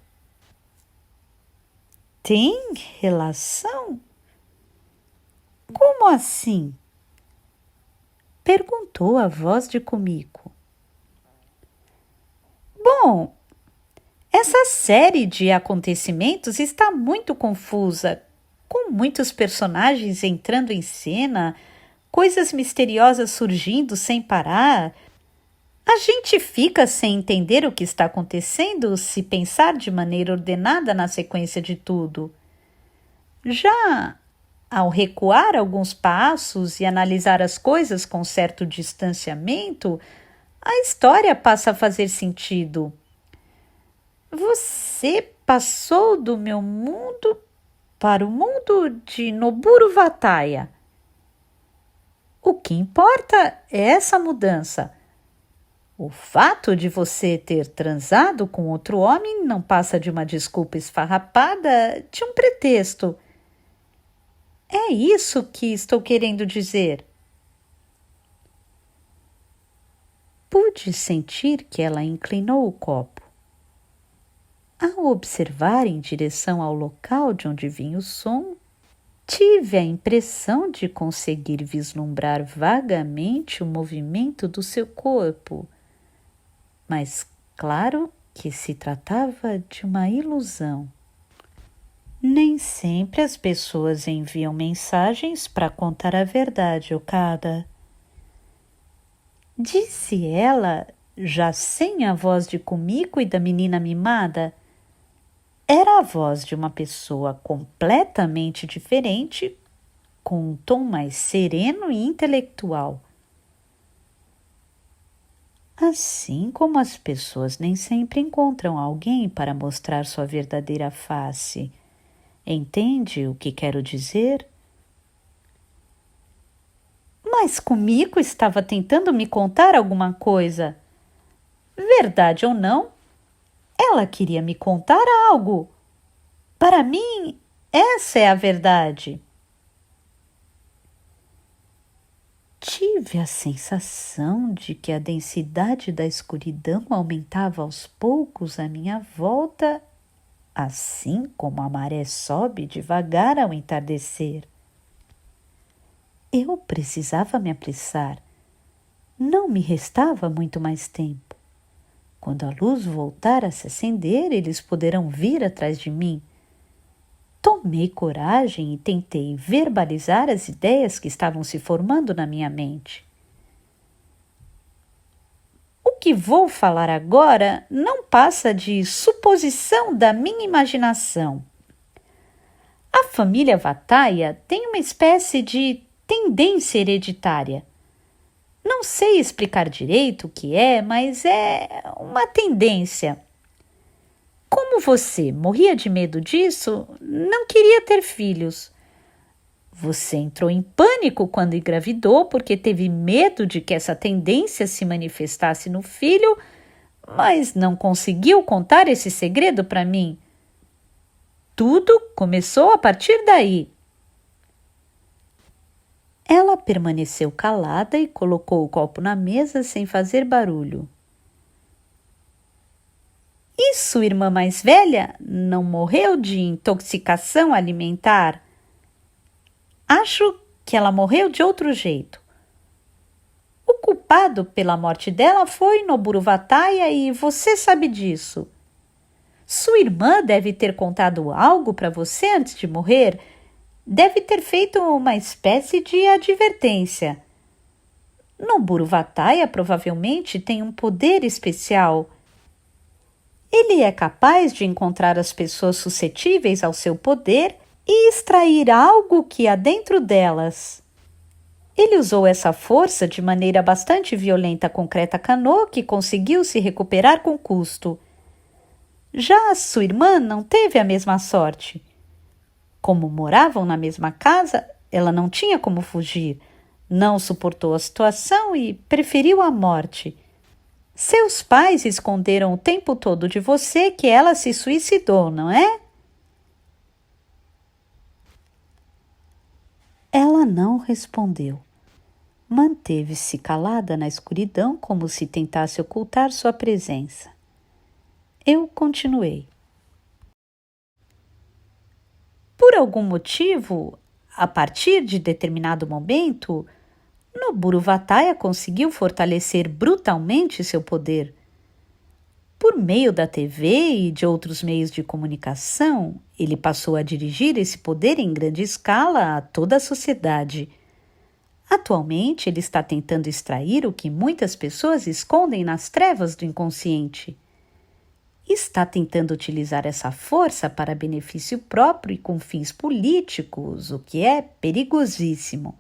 Tem relação? Como assim? Perguntou a voz de Kumiko. Bom, essa série de acontecimentos está muito confusa, com muitos personagens entrando em cena, coisas misteriosas surgindo sem parar. A gente fica sem entender o que está acontecendo se pensar de maneira ordenada na sequência de tudo. Já ao recuar alguns passos e analisar as coisas com certo distanciamento, a história passa a fazer sentido. Você passou do meu mundo para o mundo de Noburo Vataya. O que importa é essa mudança. O fato de você ter transado com outro homem não passa de uma desculpa esfarrapada, de um pretexto. É isso que estou querendo dizer. Pude sentir que ela inclinou o copo. Ao observar em direção ao local de onde vinha o som, tive a impressão de conseguir vislumbrar vagamente o movimento do seu corpo, mas claro que se tratava de uma ilusão. Nem sempre as pessoas enviam mensagens para contar a verdade, Okada. Disse ela, já sem a voz de Kumiko e da menina mimada. Era a voz de uma pessoa completamente diferente, com um tom mais sereno e intelectual. Assim como as pessoas nem sempre encontram alguém para mostrar sua verdadeira face. Entende o que quero dizer? Mas Kumiko estava tentando me contar alguma coisa. Verdade ou não, ela queria me contar algo. Para mim, essa é a verdade. Tive a sensação de que a densidade da escuridão aumentava aos poucos à minha volta, assim como a maré sobe devagar ao entardecer. Eu precisava me apressar. Não me restava muito mais tempo. Quando a luz voltar a se acender, eles poderão vir atrás de mim. Tomei coragem e tentei verbalizar as ideias que estavam se formando na minha mente. O que vou falar agora não passa de suposição da minha imaginação. A família Vataia tem uma espécie de tendência hereditária. Não sei explicar direito o que é, mas é uma tendência. Como você morria de medo disso, não queria ter filhos. Você entrou em pânico quando engravidou porque teve medo de que essa tendência se manifestasse no filho, mas não conseguiu contar esse segredo para mim. Tudo começou a partir daí. Ela permaneceu calada e colocou o copo na mesa sem fazer barulho. E sua irmã mais velha não morreu de intoxicação alimentar? Acho que ela morreu de outro jeito. O culpado pela morte dela foi Noburo Vataia e você sabe disso. Sua irmã deve ter contado algo para você antes de morrer. Deve ter feito uma espécie de advertência. Noburo Vataia provavelmente tem um poder especial. Ele é capaz de encontrar as pessoas suscetíveis ao seu poder e extrair algo que há dentro delas. Ele usou essa força de maneira bastante violenta com Creta Cano, que conseguiu se recuperar com custo. Já a sua irmã não teve a mesma sorte. Como moravam na mesma casa, ela não tinha como fugir, não suportou a situação e preferiu a morte. Seus pais esconderam o tempo todo de você que ela se suicidou, não é? Ela não respondeu. Manteve-se calada na escuridão como se tentasse ocultar sua presença. Eu continuei. Por algum motivo, a partir de determinado momento, Noburo Vataia conseguiu fortalecer brutalmente seu poder. Por meio da TV e de outros meios de comunicação, ele passou a dirigir esse poder em grande escala a toda a sociedade. Atualmente, ele está tentando extrair o que muitas pessoas escondem nas trevas do inconsciente. Está tentando utilizar essa força para benefício próprio e com fins políticos, o que é perigosíssimo.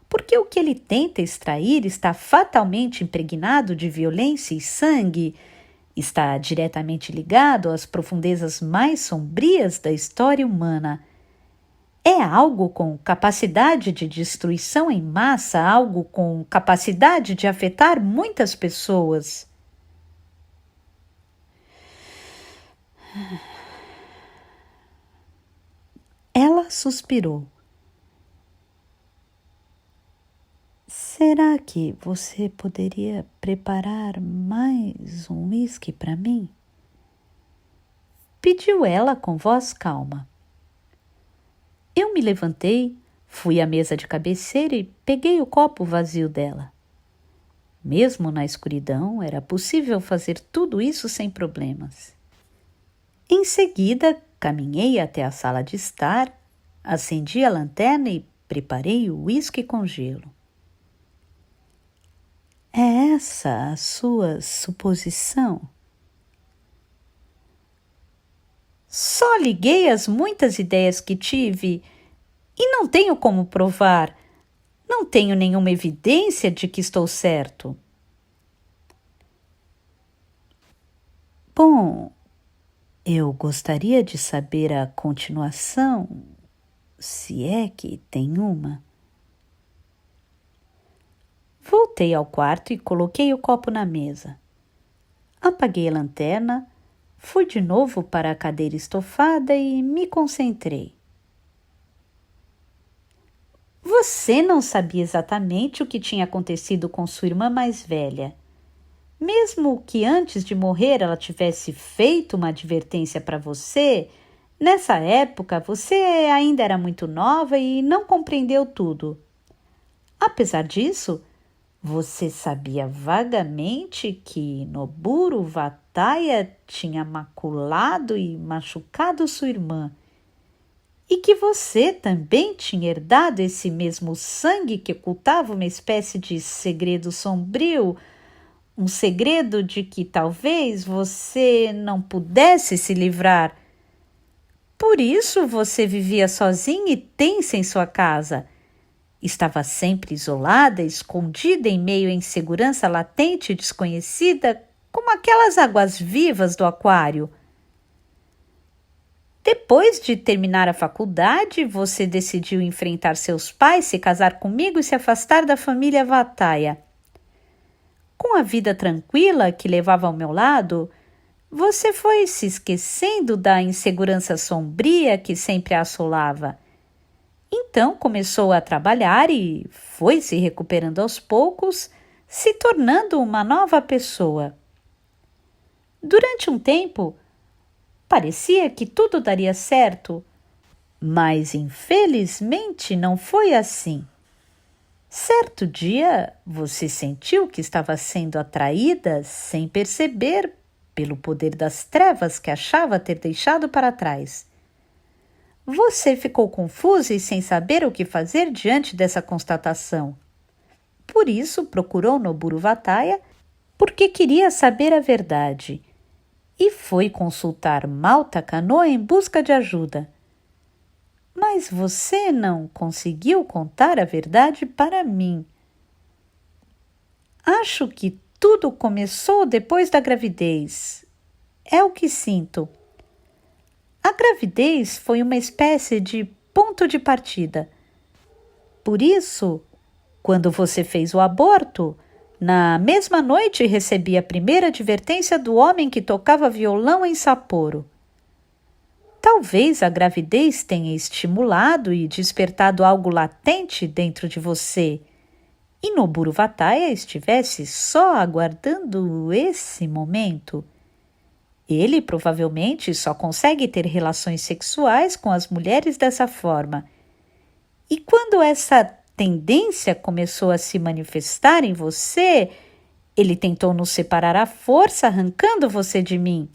Porque o que ele tenta extrair está fatalmente impregnado de violência e sangue, está diretamente ligado às profundezas mais sombrias da história humana. É algo com capacidade de destruição em massa, algo com capacidade de afetar muitas pessoas. Ela suspirou. Será que você poderia preparar mais um uísque para mim? Pediu ela com voz calma. Eu me levantei, fui à mesa de cabeceira e peguei o copo vazio dela. Mesmo na escuridão, era possível fazer tudo isso sem problemas. Em seguida, caminhei até a sala de estar, acendi a lanterna e preparei o uísque com gelo. É essa a sua suposição? Só liguei as muitas ideias que tive e não tenho como provar. Não tenho nenhuma evidência de que estou certo. Bom, eu gostaria de saber a continuação, se é que tem uma. Voltei ao quarto e coloquei o copo na mesa. Apaguei a lanterna, fui de novo para a cadeira estofada e me concentrei. Você não sabia exatamente o que tinha acontecido com sua irmã mais velha. Mesmo que antes de morrer ela tivesse feito uma advertência para você, nessa época você ainda era muito nova e não compreendeu tudo. Apesar disso, você sabia vagamente que Noburo Vataia tinha maculado e machucado sua irmã. e que você também tinha herdado esse mesmo sangue que ocultava uma espécie de segredo sombrio, um segredo de que talvez você não pudesse se livrar. Por isso você vivia sozinha e tensa em sua casa. Estava sempre isolada, escondida em meio à insegurança latente e desconhecida, como aquelas águas vivas do aquário. Depois de terminar a faculdade, você decidiu enfrentar seus pais, se casar comigo e se afastar da família Vataia. Com a vida tranquila que levava ao meu lado, você foi se esquecendo da insegurança sombria que sempre a assolava. Então começou a trabalhar e foi se recuperando aos poucos, se tornando uma nova pessoa. Durante um tempo, parecia que tudo daria certo, mas infelizmente não foi assim. Certo dia, você sentiu que estava sendo atraída sem perceber pelo poder das trevas que achava ter deixado para trás. Você ficou confusa e sem saber o que fazer diante dessa constatação. Por isso, procurou Noburo Vataia porque queria saber a verdade e foi consultar Malta Canoa em busca de ajuda. Mas você não conseguiu contar a verdade para mim. Acho que tudo começou depois da gravidez. É o que sinto. A gravidez foi uma espécie de ponto de partida. Por isso, quando você fez o aborto, na mesma noite recebi a primeira advertência do homem que tocava violão em Sapporo. Talvez a gravidez tenha estimulado e despertado algo latente dentro de você, e Noburo Vataia estivesse só aguardando esse momento. Ele provavelmente só consegue ter relações sexuais com as mulheres dessa forma. E quando essa tendência começou a se manifestar em você, ele tentou nos separar à força, arrancando você de mim.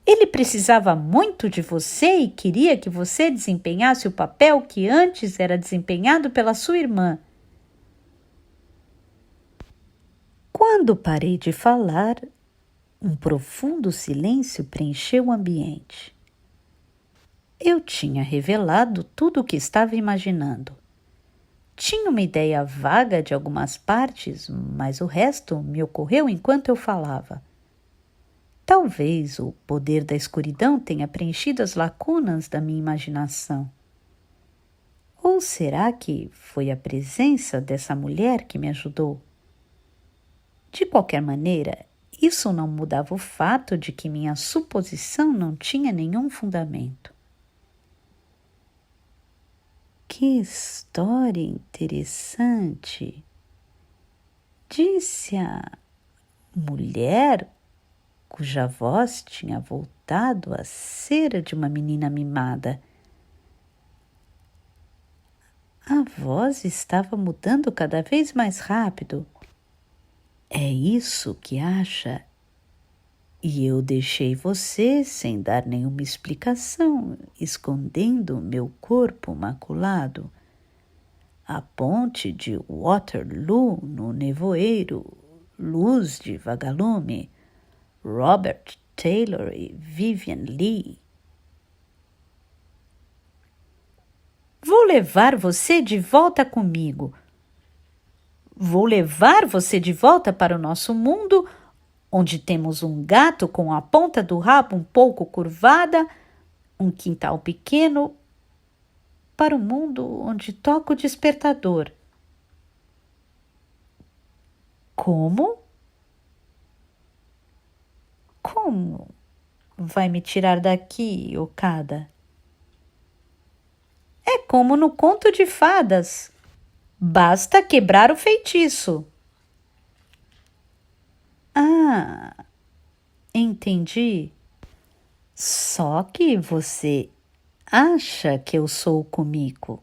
Ele precisava muito de você e queria que você desempenhasse o papel que antes era desempenhado pela sua irmã. Quando parei de falar, um profundo silêncio preencheu o ambiente. Eu tinha revelado tudo o que estava imaginando. Tinha uma ideia vaga de algumas partes, mas o resto me ocorreu enquanto eu falava. Talvez o poder da escuridão tenha preenchido as lacunas da minha imaginação. Ou será que foi a presença dessa mulher que me ajudou? De qualquer maneira, isso não mudava o fato de que minha suposição não tinha nenhum fundamento. Que história interessante! Disse a mulher cuja voz tinha voltado a ser a de uma menina mimada. A voz estava mudando cada vez mais rápido. É isso que acha? E eu deixei você sem dar nenhuma explicação, escondendo meu corpo maculado. A ponte de Waterloo, no nevoeiro, luz de vagalume, Robert Taylor e Vivian Lee. Vou levar você de volta comigo. Vou levar você de volta para o nosso mundo, onde temos um gato com a ponta do rabo um pouco curvada, um quintal pequeno, para o mundo onde toca o despertador. Como? Como vai me tirar daqui, Okada? É como no conto de fadas. Basta quebrar o feitiço. Ah, entendi. Só que você acha que eu sou o Kumiko.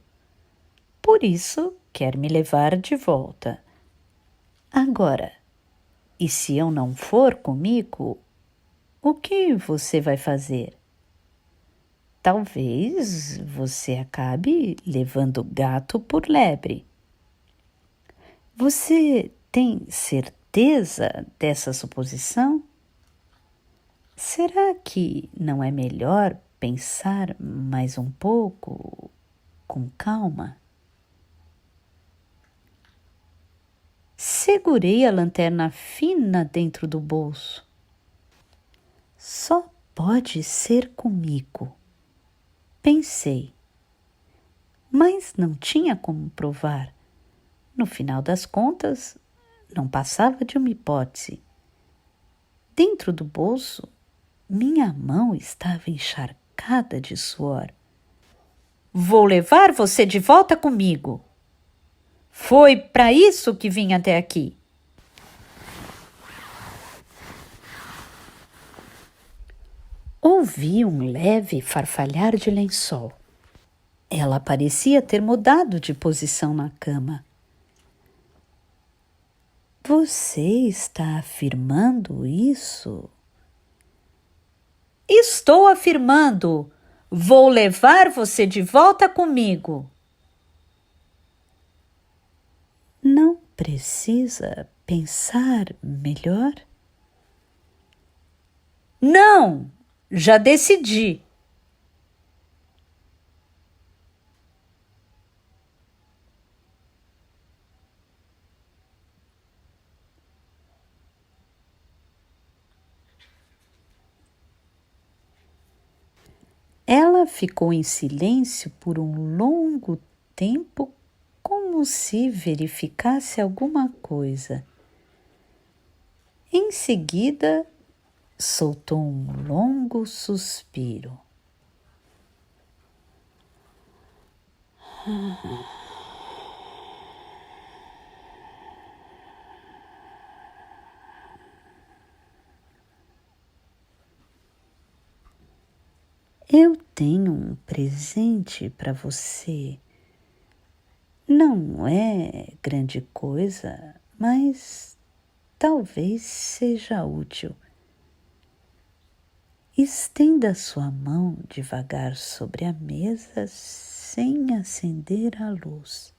Por isso, quer me levar de volta. Agora, e se eu não for Kumiko, o que você vai fazer? talvez você acabe levando gato por lebre. Você tem certeza dessa suposição? Será que não é melhor pensar mais um pouco com calma? Segurei a lanterna fina dentro do bolso. Só pode ser comigo, pensei, mas não tinha como provar. No final das contas, não passava de uma hipótese. Dentro do bolso, minha mão estava encharcada de suor. Vou levar você de volta comigo. Foi para isso que vim até aqui. Ouvi um leve farfalhar de lençol. Ela parecia ter mudado de posição na cama. Você está afirmando isso? Estou afirmando. Vou levar você de volta comigo. Não precisa pensar melhor? Não, já decidi. Ela ficou em silêncio por um longo tempo, como se verificasse alguma coisa. Em seguida, soltou um longo suspiro. Eu tenho um presente para você. Não é grande coisa, mas talvez seja útil. Estenda sua mão devagar sobre a mesa sem acender a luz.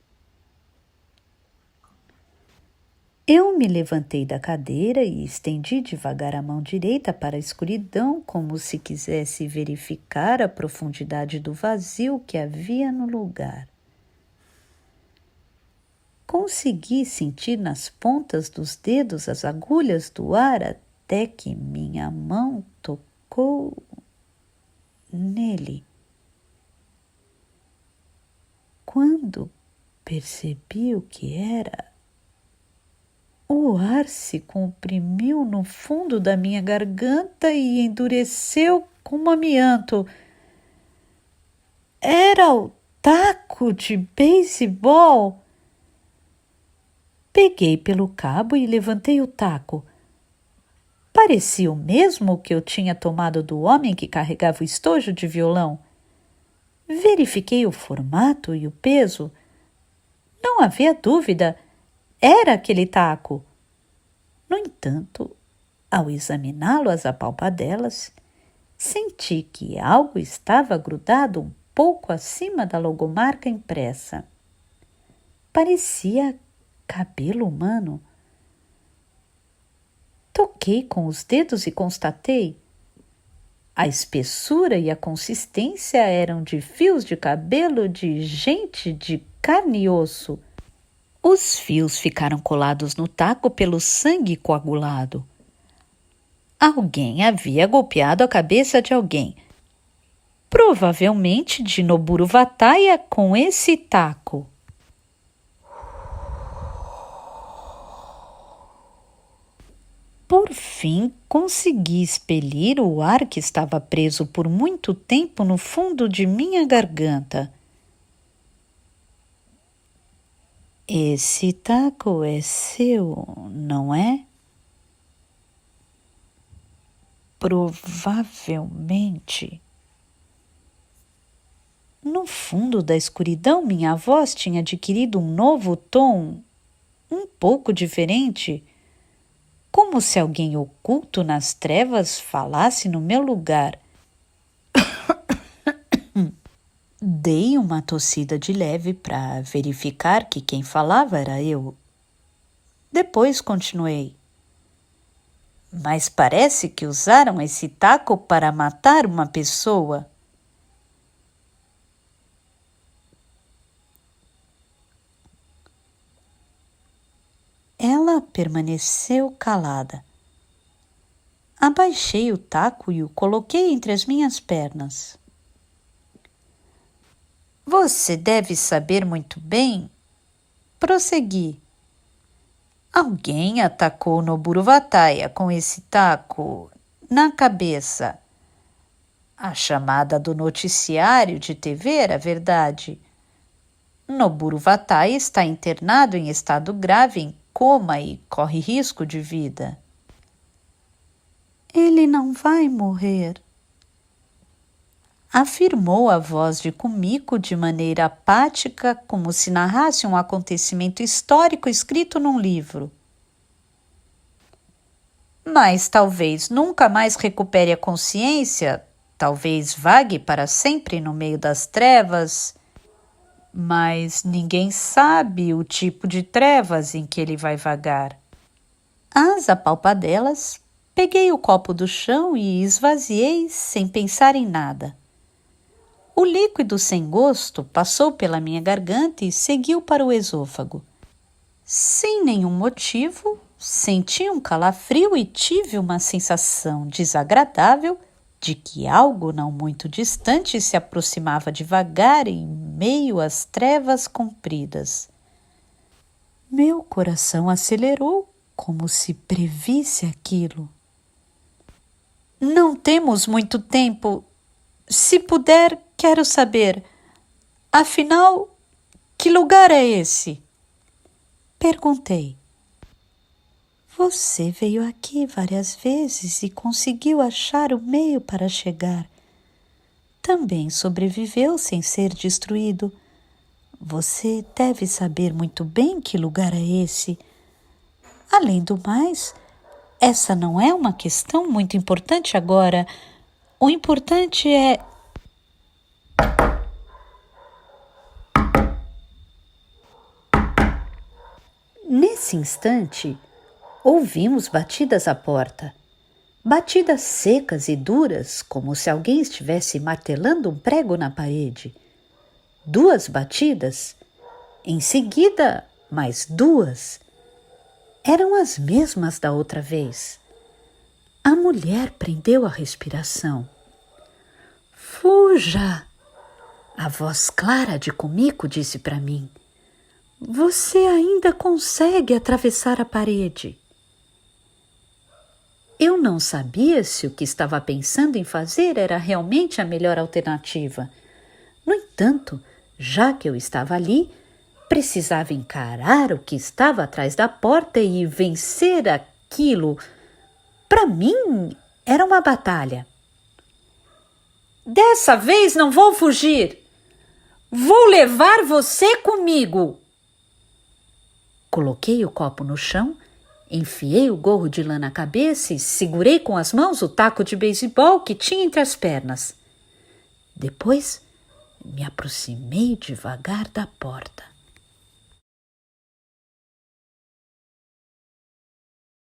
Eu me levantei da cadeira e estendi devagar a mão direita para a escuridão, como se quisesse verificar a profundidade do vazio que havia no lugar. Consegui sentir nas pontas dos dedos as agulhas do ar até que minha mão tocou nele. Quando percebi o que era, o ar se comprimiu no fundo da minha garganta e endureceu como amianto. Era o taco de beisebol. Peguei pelo cabo e levantei o taco. Parecia o mesmo que eu tinha tomado do homem que carregava o estojo de violão. Verifiquei o formato e o peso. Não havia dúvida. Era aquele taco. No entanto, ao examiná-lo às apalpadelas, senti que algo estava grudado um pouco acima da logomarca impressa. Parecia cabelo humano. Toquei com os dedos e constatei. A espessura e a consistência eram de fios de cabelo de gente de carne e osso. Os fios ficaram colados no taco pelo sangue coagulado. Alguém havia golpeado a cabeça de alguém, provavelmente de Noburo Vataya, com esse taco. Por fim, consegui expelir o ar que estava preso por muito tempo no fundo de minha garganta. Esse taco é seu, não é? Provavelmente. No fundo da escuridão, minha voz tinha adquirido um novo tom, um pouco diferente, como se alguém oculto nas trevas falasse no meu lugar. Dei uma tossida de leve para verificar que quem falava era eu. Depois continuei. Mas parece que usaram esse taco para matar uma pessoa. Ela permaneceu calada. Abaixei o taco e o coloquei entre as minhas pernas. Você deve saber muito bem, prossegui. Alguém atacou Noburo Vataya com esse taco na cabeça. A chamada do noticiário de TV era verdade. Noburo Vataya está internado em estado grave em coma e corre risco de vida. Ele não vai morrer, afirmou a voz de Kumiko de maneira apática, como se narrasse um acontecimento histórico escrito num livro. Mas talvez nunca mais recupere a consciência, talvez vague para sempre no meio das trevas, mas ninguém sabe o tipo de trevas em que ele vai vagar. Às apalpadelas, peguei o copo do chão e esvaziei sem pensar em nada. O líquido sem gosto passou pela minha garganta e seguiu para o esôfago. Sem nenhum motivo, senti um calafrio e tive uma sensação desagradável de que algo não muito distante se aproximava devagar em meio às trevas compridas. Meu coração acelerou, como se previsse aquilo. Não temos muito tempo. Se puder, quero saber. Afinal, que lugar é esse? Perguntei. Você veio aqui várias vezes e conseguiu achar o meio para chegar. Também sobreviveu sem ser destruído. Você deve saber muito bem que lugar é esse. Além do mais, essa não é uma questão muito importante agora. O importante é... Nesse instante, ouvimos batidas à porta. Batidas secas e duras, como se alguém estivesse martelando um prego na parede. 2 batidas, em seguida, mais 2. Eram as mesmas da outra vez. A mulher prendeu a respiração. Fuja! A voz clara de Kumiko disse para mim. Você ainda consegue atravessar a parede. Eu não sabia se o que estava pensando em fazer era realmente a melhor alternativa. No entanto, já que eu estava ali, precisava encarar o que estava atrás da porta e vencer aquilo. Para mim, era uma batalha. Dessa vez não vou fugir. Vou levar você comigo. Coloquei o copo no chão, enfiei o gorro de lã na cabeça e segurei com as mãos o taco de beisebol que tinha entre as pernas. Depois, me aproximei devagar da porta.